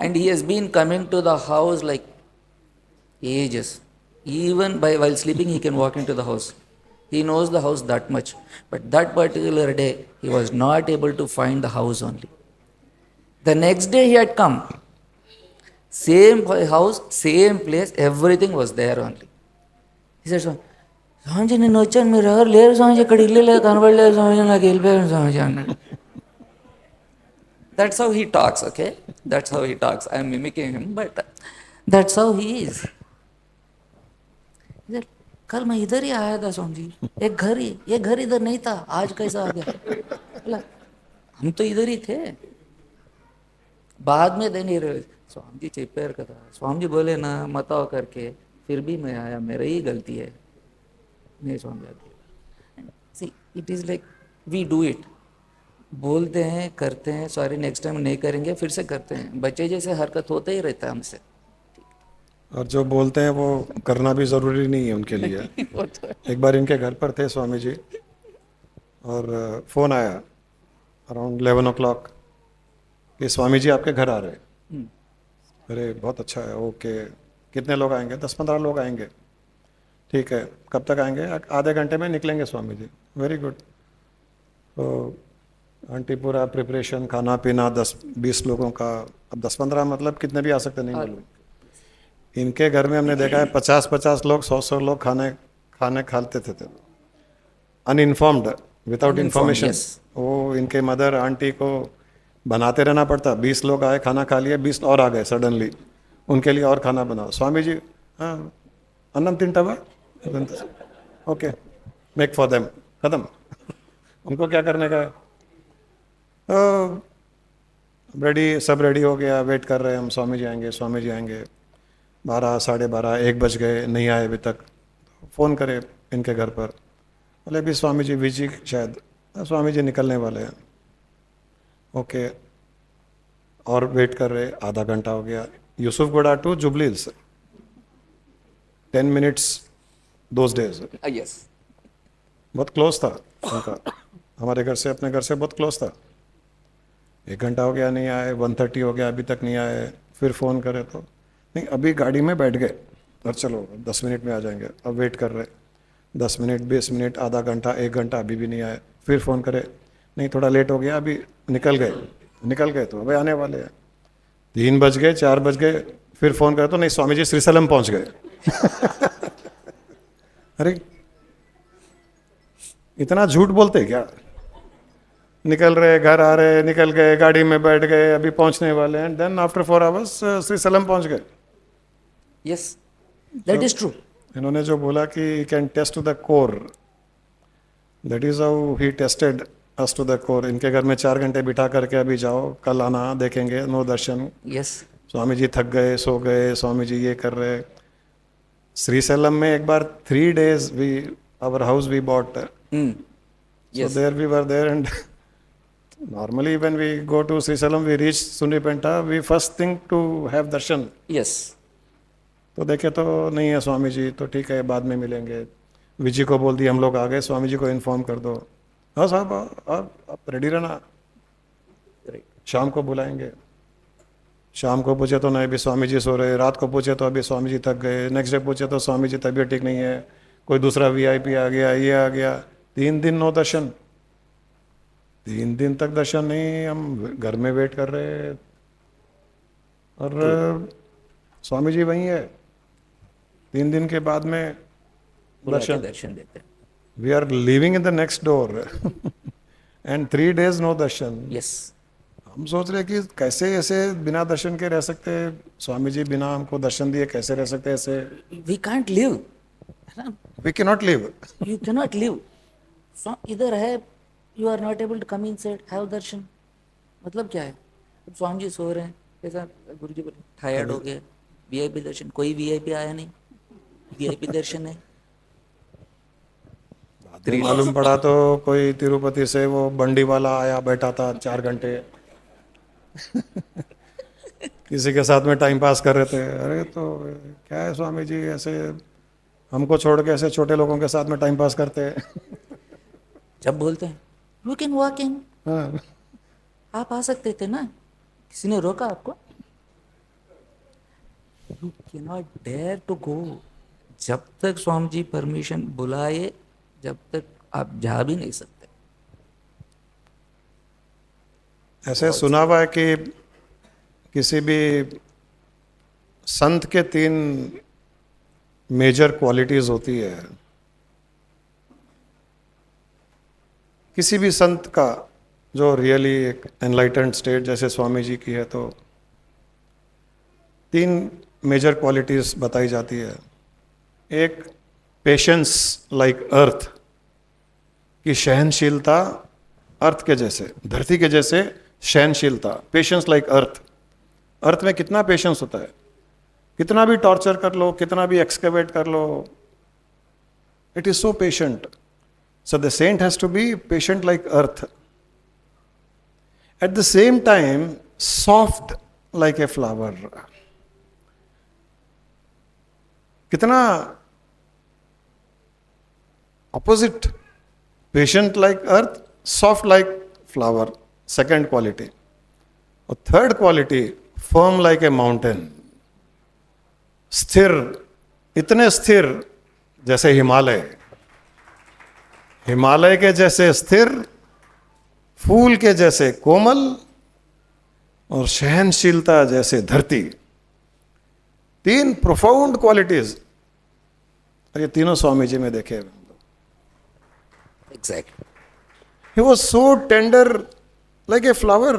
And he has been coming to the house like ages. Even while sleeping, he can walk into the house. He knows the house that much. But that particular day, he was not able to find the house only. The next day he had come. Same house, same place, everything was there only. He said, Swamiji, నేను వచ్చాను, మీరు ఎవరు లేరు స్వామిజీ, ఇక్కడ ఇల్లు లేదు, కనబడలేదు స్వామిజీ, నాకు వెళ్ళిపోయాను స్వామిజీ అన్నాడు. That's how he talks, okay? That's how he talks. I am mimicking him, but that's how he is. कल मैं इधर ही आया था स्वामी जी, एक घर ही, ये घर इधर नहीं था, आज कैसा आ गया? बोला हम तो इधर ही थे. बाद में देने रहे स्वामी जी चेपेर का था. स्वामी जी बोले ना मत आओ करके, फिर भी मैं आया, मेरी ही गलती है. नहीं Swami ji, see it is like we do it. बोलते हैं, करते हैं, सॉरी नेक्स्ट टाइम नहीं करेंगे, फिर से करते हैं. बच्चे जैसे हरकत होता ही रहता है हमसे. और जो बोलते हैं वो करना भी ज़रूरी नहीं है उनके लिए. एक बार इनके घर पर थे स्वामी जी, और फ़ोन आया अराउंड 11 o'clock कि स्वामी जी आपके घर आ रहे हैं. अरे बहुत अच्छा है, ओके. कितने लोग आएंगे? 10-15 लोग आएंगे. ठीक है, कब तक आएंगे? आधे घंटे में निकलेंगे स्वामी जी. Very good. तो आंटी पूरा प्रिपरेशन, खाना पीना, 10-20 लोगों का. अब 10-15 मतलब कितने भी आ सकते नहीं मालूम. इनके घर में हमने देखा है 50-50 लोग, 100 लोग खाने खाते थे. Uninformed, without information. वो इनके मदर आंटी को बनाते रहना पड़ता. 20 लोग आए, खाना खा लिया, 20 और आ गए सडनली, उनके लिए और खाना बनाओ. स्वामी जी हाँ अन्नम तिंटवा, ओके मेक फॉर देम, खत्म. उनको क्या करने का है? रेडी, सब रेडी हो गया, वेट कर रहे हैं हम, स्वामी जी आएंगे, स्वामी जी आएंगे. 12, 12:30, 1 बज गए, नहीं आए अभी तक. फ़ोन करे इनके घर पर, बोले अभी स्वामी जी बिजी शायद, स्वामी जी निकलने वाले हैं. ओके, और वेट कर रहे, आधा घंटा हो गया. Yousufguda to Jubilee Hills 10 minutes those days. Yes, बहुत क्लोज था उनका, हमारे घर से, अपने घर से बहुत क्लोज था. 1 घंटा हो गया नहीं आए, 1:30 हो गया अभी तक नहीं आए. फिर फ़ोन करे तो नहीं, अभी गाड़ी में बैठ गए और चलो 10 मिनट में आ जाएंगे. अब वेट कर रहे, 10 मिनट, 20 मिनट, आधा घंटा, 1 घंटा, अभी भी नहीं आए. फिर फ़ोन करे, नहीं थोड़ा लेट हो गया, अभी निकल गए तो अभी आने वाले हैं. 3 बज गए, 4 बज गए. फिर फ़ोन करे तो नहीं, स्वामी जी श्रीशैलम पहुँच गए. अरे इतना झूठ बोलते क्या? निकल रहे, घर आ रहे, निकल गए, गाड़ी में बैठ गए, अभी पहुंचने वाले हैं. देन आफ्टर 4 hours श्रीशैलम पहुंच गए. Yes, that is true. इन्होंने जो बोला कि he can test to the core, that is how he tested us to the core. इनके घर में 4 घंटे बिठा करके अभी जाओ, कल आना, देखेंगे, नो दर्शन. यस, स्वामी जी थक गए, सो गए, स्वामी जी ये कर रहे. श्रीशैलम में एक बार 3 days we, our house we bought, so there we were there. And normally when we go to Srisalam, we reach Sunipenta, we first think to have darshan. Yes. तो देखे तो नहीं है स्वामी जी, तो ठीक है बाद में मिलेंगे. विजी को बोल दिया हम लोग आ गए, स्वामी जी को इन्फॉर्म कर दो. हाँ साहब आप रेडी रहना, शाम को बुलाएंगे. शाम को पूछे तो नहीं, अभी स्वामी जी सो रहे. रात को पूछे तो अभी स्वामी जी थक गए. नेक्स्ट डे पूछे तो स्वामी जी तबीयत ठीक नहीं है, कोई दूसरा VIP आ गया, ये आ गया. 3 दिन नो दर्शन. 3 दिन तक दर्शन नहीं, हम घर में वेट कर रहे. और स्वामी जी वहीं है. 3 दिन के बाद में दर्शन देते हैं. We are living in the next door. And 3 days no darshan. Yes. हम सोच रहे कि कैसे ऐसे बिना दर्शन के रह सकते, स्वामी जी बिना हमको दर्शन दिए कैसे रह सकते ऐसे। वी कांट लिव, है ना, we can not live. You can not live. इधर है, you are not able to come inside have darshan, मतलब क्या है? अब स्वामी जी सो रहे हैं, कैसा गुरु जी बोले टायर्ड हो गए, वीआईपी दर्शन, कोई वीआईपी आया नहीं, वीआईपी दर्शन है। बाद में मालूम पड़ा तो कोई तिरुपति से वो बंडी वाला आया, बैठा था 4 घंटे किसी के साथ में टाइम पास कर रहे थे। अरे तो क्या है स्वामी जी, ऐसे हमको छोड़ के ऐसे छोटे लोगों के साथ में टाइम पास करते हैं। जब बोलते हैं यू कैन वॉक इन, हाँ, आप आ सकते थे ना, किसी ने रोका आपको? You can not dare to go, जब तक स्वामी जी परमिशन बुलाए जब तक आप जा भी नहीं सकते। ऐसे सुना हुआ है कि किसी भी संत के 3 मेजर क्वालिटीज होती है। किसी भी संत का जो रियली एक एनलाइटेंड स्टेट जैसे स्वामी जी की है, तो 3 मेजर क्वालिटीज बताई जाती है। एक पेशेंस लाइक अर्थ, की सहनशीलता अर्थ के जैसे, धरती के जैसे सहनशीलता। पेशेंस लाइक अर्थ, अर्थ में कितना पेशेंस होता है, कितना भी टॉर्चर कर लो, कितना भी एक्सकेवेट कर लो, it is so patient. So the saint has to be patient like earth, at the same time soft like a flower. कितना opposite, patient like earth, soft like flower, second quality. और third quality firm like a mountain, स्थिर, इतने स्थिर जैसे हिमालय, हिमालय के जैसे स्थिर, फूल के जैसे कोमल, और सहनशीलता जैसे धरती। 3 प्रोफाउंड क्वालिटीज, और ये तीनों स्वामी जी में देखे। Exactly, He was so tender like a flower,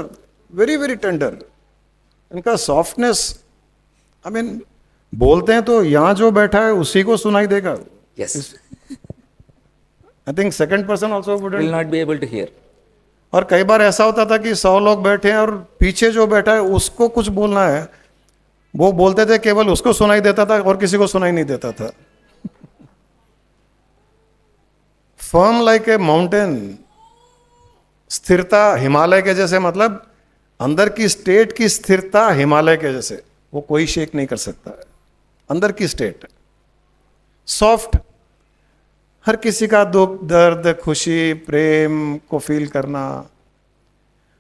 very very tender. इनका सॉफ्टनेस, आई मीन बोलते हैं तो यहाँ जो बैठा है उसी को सुनाई देगा। Yes, I think second person also will wouldn't. Not be able to hear. और कई बार ऐसा होता था कि 100 लोग बैठे हैं और पीछे जो बैठा है उसको कुछ बोलना है, वो बोलते थे, केवल उसको सुनाई देता था और किसी को सुनाई नहीं देता था। फर्म लाइक ए माउंटेन, स्थिरता हिमालय के जैसे, मतलब अंदर की स्टेट की स्थिरता हिमालय के जैसे, वो कोई शेक नहीं कर सकता है, अंदर की स्टेट। सॉफ्ट, हर किसी का दुख दर्द खुशी प्रेम को फील करना,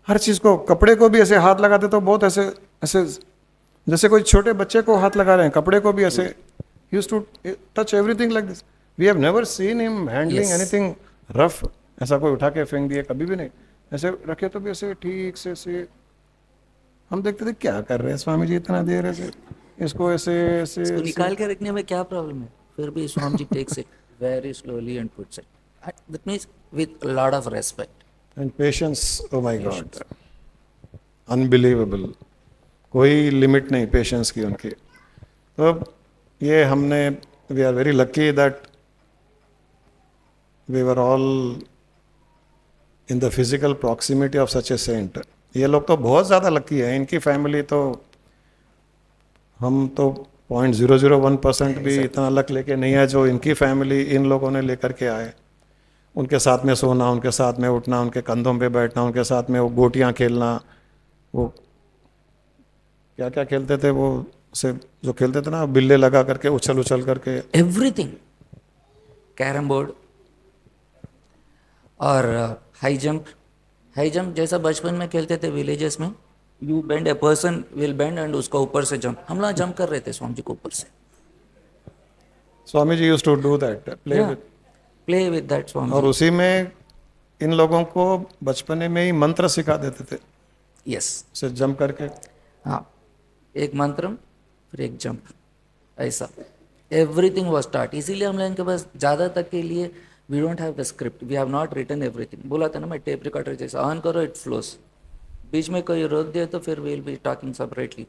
हर चीज को, कपड़े को भी ऐसे हाथ लगाते तो बहुत ऐसे ऐसे जैसे कोई छोटे बच्चे को हाथ लगा रहे हैं, कपड़े को भी ऐसे, used to touch everything like this. We have never seen him handling anything rough, ऐसा कोई उठा के फेंक दिए कभी भी नहीं, ऐसे रखे तो भी ऐसे ठीक से हम देखते थे क्या कर रहे हैं स्वामी जी इतना देर ऐसे, इसको ऐसे ऐसे इसको निकाल के रखने में क्या प्रॉब्लम है? फिर भी Swami ji takes it very slowly and puts it. That means with a lot of respect. And patience, oh my God, unbelievable. कोई लिमिट नहीं पेशेंस की उनकी। तो ये हमने, we are very lucky that we were all in the physical proximity of such a saint. ये लोग तो बहुत ज़्यादा लकी है, इनकी फैमिली तो, हम तो 0.001% भी इतना लक लेके नहीं है जो इनकी फैमिली इन लोगों ने लेकर के आए। उनके साथ में सोना, उनके साथ में उठना, उनके कंधों पे बैठना, उनके साथ में वो गोटियां खेलना, वो क्या क्या खेलते थे वो से जो खेलते थे ना, बिल्ले लगा करके उछल उछल करके, एवरीथिंग, कैरम बोर्ड और हाई जंप जैसा बचपन में खेलते थे विलेजेस में, you bend, a person will bend and उसका ऊपर से जंप, हम लोग जंप कर रहे थे स्वामी जी को ऊपर से। Swami ji used to do that, play with that Swami. और उसी में इन लोगों को बचपने में ही मंत्र सिखा देते थे। यस, से जंप करके, हाँ, एक मंत्रम फिर एक जंप, ऐसा एवरीथिंग वाज स्टार्ट। इसीलिए हम लोग इनके पास ज़्यादा तक के लिए we don't have the script, we have not written everything. बोला था ना मैं, टेप रिकॉर्डर जैसा ऑन करो इट फ्लोस, बीच में कोई रोक दे तो फिर we will be talking separately,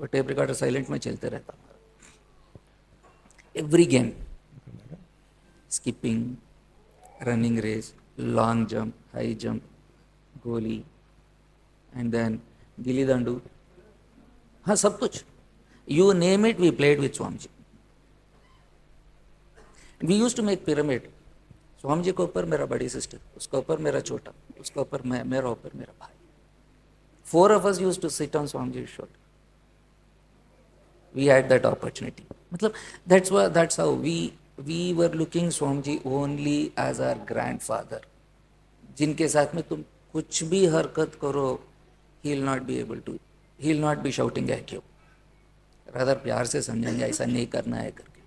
वो टेप रिकॉर्डर साइलेंट में चलते रहता हमारा. Every game, skipping, running race, long jump, high jump, goli, and then gilli dandu, हाँ सब कुछ, you name it we played with Swami ji. We use to make pyramid. Swami ji के ऊपर मेरा बड़ी सिस्टर, उसके ऊपर मेरा छोटा, उसके ऊपर मैं, मेरा ऊपर मेरा भाई. 4 of us used to sit on Swamiji's shoulder. We had that opportunity. मतलब that's how we were looking Swamiji only as our grandfather. जिनके साथ में तुम कुछ भी हरकत करो, he'll not be shouting at you. Rather प्यार से समझाएंगे ऐसा नहीं करना है करके.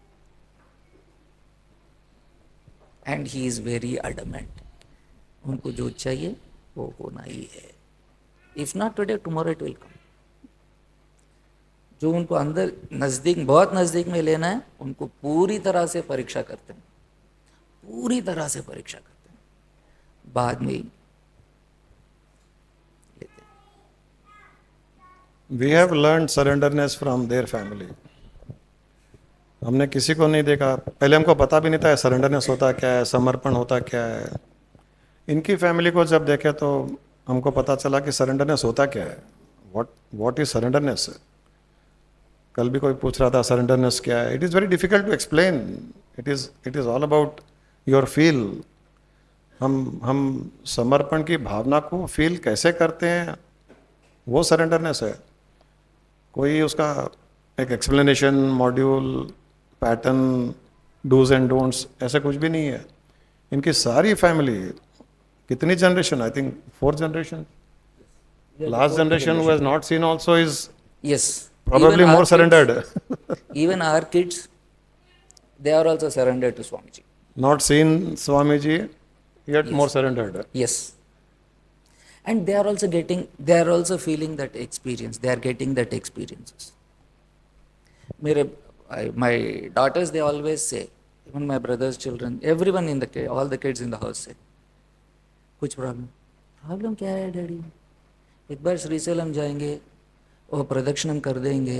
And he is very adamant. उनको जो चाहिए वो होना ही है. If not today, tomorrow it will come. जो उनको अंदर नज़दीक, बहुत नज़दीक में लेना है, उनको पूरी तरह से परीक्षा करते हैं, पूरी तरह से परीक्षा करते हैं, बाद में लेते हैं. We have learned surrenderness from their family. हमने किसी को नहीं देखा, पहले हमको पता भी नहीं था सरेंडरनेस होता क्या है, समर्पण होता क्या है. इनकी फैमिली को जब देखे तो हमको पता चला कि सरेंडरनेस होता क्या है. What is surrenderness. कल भी कोई पूछ रहा था सरेंडरनेस क्या है. It is very difficult to explain. It is all about your feel. हम समर्पण की भावना को फील कैसे करते हैं, वो सरेंडरनेस है. कोई उसका एक explanation, module, pattern, do's and don'ts ऐसा कुछ भी नहीं है. इनकी सारी फैमिली, कितनी generation, I think 4 generation, last generation who has not seen also is yes, probably more surrendered. Even our kids, they are also surrendered to Swamiji. Not seen Swamiji, yet Yes. more surrendered. Yes. And they are also feeling that experience. They are getting that experiences. My daughters, they always say, even my brother's children, everyone all the kids in the house say, कुछ problem क्या है daddy, एक बार श्रीशैलम जाएंगे और प्रदक्षिणम कर देंगे,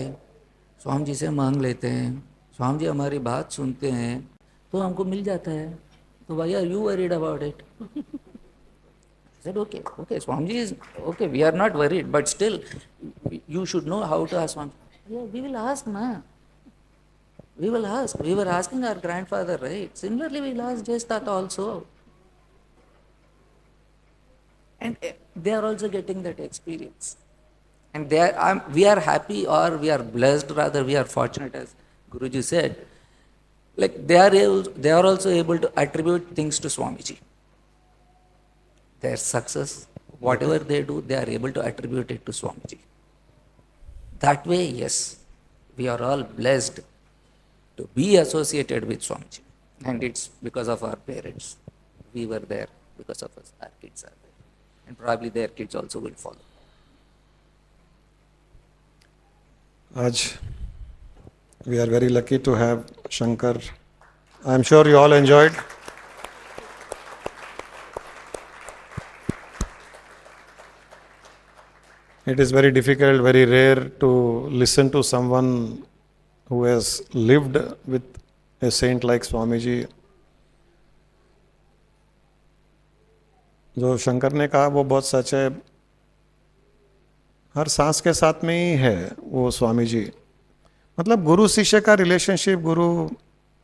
स्वामी जी से मांग लेते हैं, स्वामी जी हमारी बात सुनते हैं तो हमको मिल जाता है, तो why are you worried about it. I said, okay, Swamiji is okay, we are not worried, but still you should know how to ask Swamiji. Yeah, we will ask, na. We will ask. We were asking our grandfather, right? Similarly, we will ask Jayastata also. And they are also getting that experience. And we are happy, or we are blessed, rather we are fortunate, as Guruji said. Like they are also able to attribute things to Swamiji. Their success, whatever they do, they are able to attribute it to Swamiji. That way, yes, we are all blessed to be associated with Swamiji. And it's because of our parents. We were there because of us. Our kids are there. And probably their kids also will follow. Aj, we are very lucky to have Shankar. I am sure you all enjoyed. It is very difficult, very rare to listen to someone who has lived with a saint like Swamiji. जो शंकर ने कहा वो बहुत सच है. हर सांस के साथ में ही है वो स्वामी जी. मतलब गुरु शिष्य का रिलेशनशिप, गुरु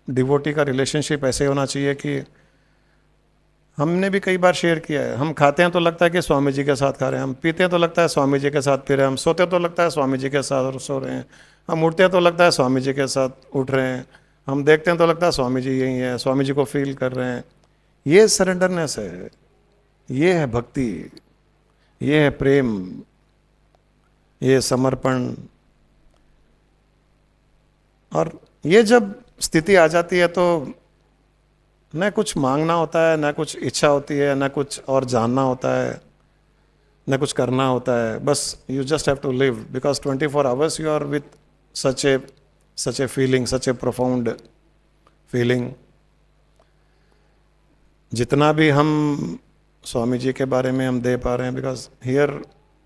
डिवोटी का रिलेशनशिप ऐसे होना चाहिए कि हमने भी कई बार शेयर किया है. हम खाते हैं तो लगता है कि स्वामी जी के साथ खा रहे हैं, हम पीते हैं तो लगता है स्वामी जी के साथ पी रहे हैं, हम सोते तो लगता है स्वामी जी के साथ सो रहे हैं, हम उठते हैं तो लगता है स्वामी जी के साथ उठ रहे हैं, हम देखते हैं तो लगता है स्वामी जी यही है, स्वामी जी को फील कर रहे हैं. ये सरेंडरनेस है, ये है भक्ति, ये है प्रेम, ये समर्पण. और ये जब स्थिति आ जाती है तो न कुछ मांगना होता है, न कुछ इच्छा होती है, न कुछ और जानना होता है, न कुछ करना होता है. बस you just have to live, because 24 hours you are with such a feeling, such a profound feeling. जितना भी हम स्वामी जी के बारे में हम दे पा रहे हैं, because here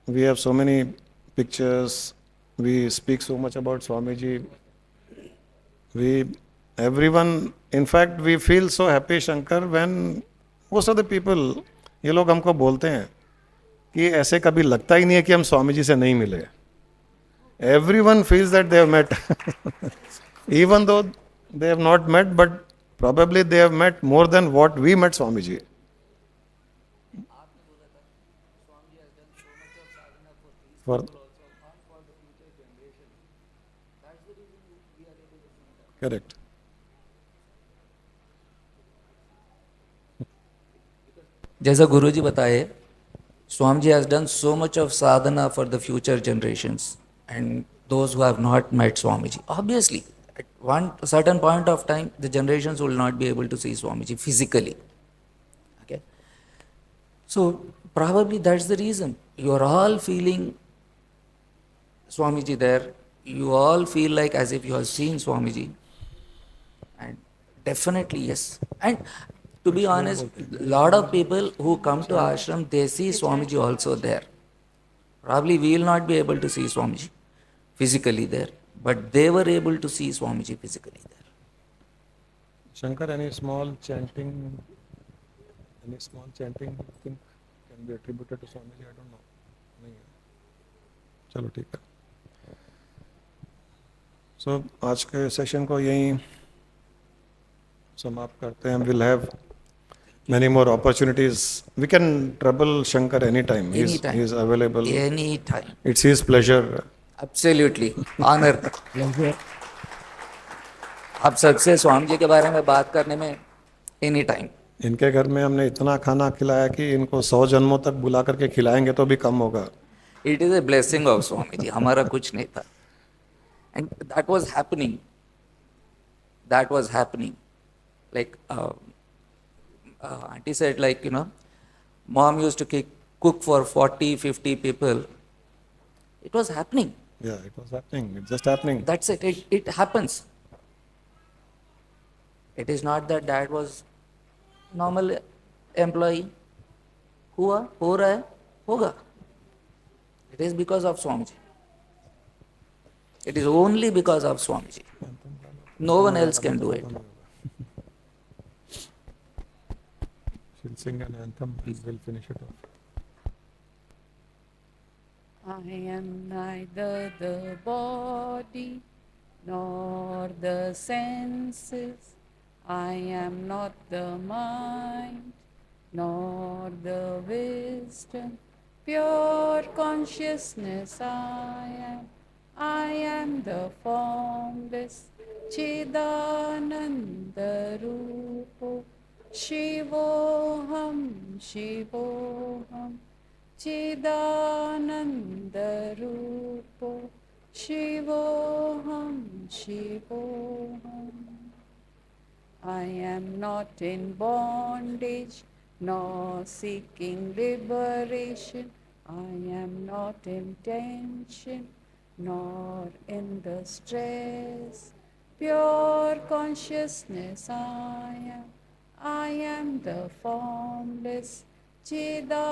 we have so many pictures. We speak so much about Swamiji. Everyone, in fact, we feel so happy, Shankar, when most of the people, ये लोग हमको बोलते हैं कि ऐसे कभी लगता ही नहीं है कि हम स्वामी जी से नहीं मिले. Everyone feels that they have met, even though they have not met, but probably they have met more than what we met Swamiji. For correct. जैसा गुरुजी बताए, Swamiji has done so much of sadhana for the future generations and those who have not met Swamiji. Obviously, at one certain point of time, the generations will not be able to see Swamiji physically. Okay, so probably that's the reason you are all feeling Swamiji there. You all feel like as if you have seen Swamiji, and definitely yes. And to be honest, a lot of people who come to ashram, they see Swamiji also there. Probably we will not be able to see Swamiji physically there, but they were able to see Swamiji physically there. Shankar, any small chanting you think can be attributed to Swamiji? I don't know. नहीं है. चलो ठीक है. So आज के session को यहीं समाप्त करते हैं. We'll have many more opportunities. We can trouble Shankar anytime. Anytime. He is available. Anytime. It's his pleasure. Absolutely. Honor. आप सबसे स्वामी जी के बारे में बात करने में एनी टाइम. इनके घर में हमने इतना खाना खिलाया कि इनको 100 जन्मों तक बुला करके खिलाएंगे तो भी कम होगा. It is a blessing of Swami ji. हमारा कुछ नहीं था. And that was happening. Like auntie said, like, mom used to cook for 40, 50 people. It was happening. Yeah, it was happening. It's just happening. That's it. It happens. It is not that dad was normal employee. हुआ, हो रहा है, होगा. It is because of Swamiji. It is only because of Swamiji. No one else can do it. She'll sing an anthem and we'll finish it off. I am neither the body nor the senses. I am not the mind nor the wisdom. Pure consciousness I am. I am the formless Chidananda Rupo. Shivoham, Shivoham, Chidananda Rupo. Shivoham, Shivoham. I am not in bondage, nor seeking liberation. I am not in tension, nor in the stress. Pure consciousness I am. I am the formless Chidananda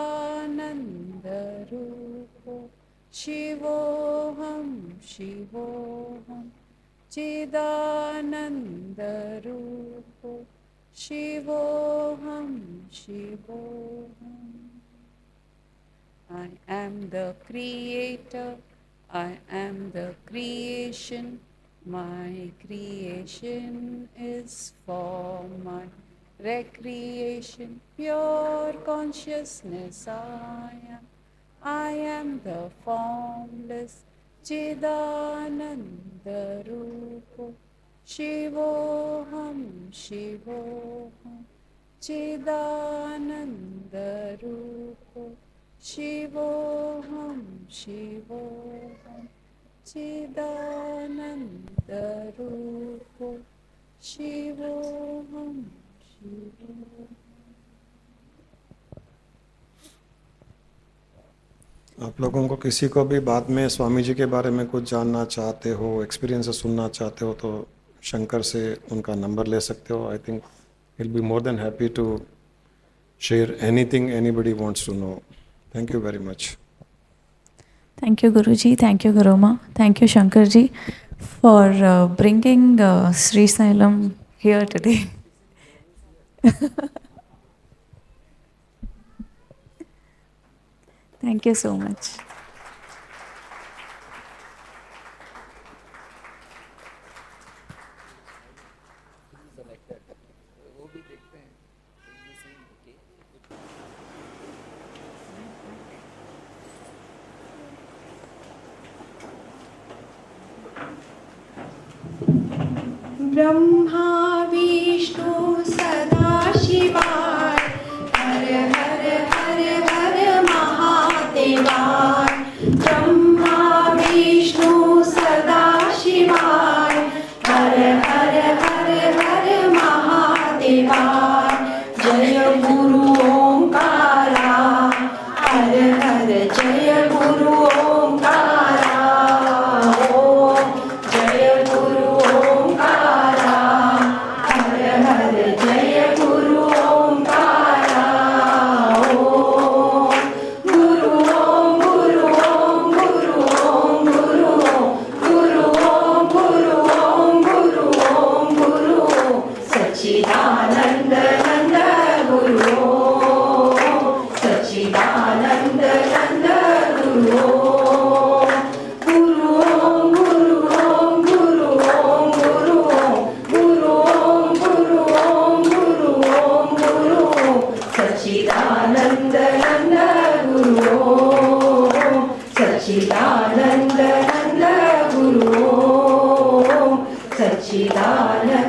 Rupo. Shivoham, Shivoham, Chidananda Rupo. Shivoham, Shivoham. I am the creator. I am the creation. My creation is for my recreation. Pure consciousness I am. I am the formless Chidananda Rupo. Shivoham, Shivoham, Chidananda Rupo. Shivoham, Shivoham, Chidananda Rupo. Shivoham, Shivoham. आप लोगों को किसी को भी बाद में स्वामी जी के बारे में कुछ जानना चाहते हो, एक्सपीरियंस सुनना चाहते हो तो शंकर से उनका नंबर ले सकते हो. I think he'll be more than happy to share anything anybody wants to know. Thank you very much. Thank you, Guruji. Thank you, Guruma. Thank you, Shankarji, for bringing Sri Sailam here today. Thank you so much. Brahma Vishnu सदा शिवाय हर हर हर हर महादेवाय ब्रह्मा विष्णु सदा शिवाय हर हर हर हर महादेवाय जय गुरु ओंकारा हर हर जय गुरु ओंकारा ओम जय गुरु ओंकारा हर हर जय गुरु ओंकारा ओम गुरु ओम गुरु ओम गुरु ओम गुरु ओम गुरु ओम गुरु ओम गुरु ओम गुरु ओम सच्चिदानंद नंद गुरु ओम सच्चिदानंद नंद गुरु ओम गुरु ओम गुरु ओम गुरु ओम गुरु ओम गुरु ओम गुरु ओम गुरु ओम गुरु ओम सच्चिदानंद नंद गुरु ओम सच्चिदानंद नंद गुरु ओम सच्चिदानंद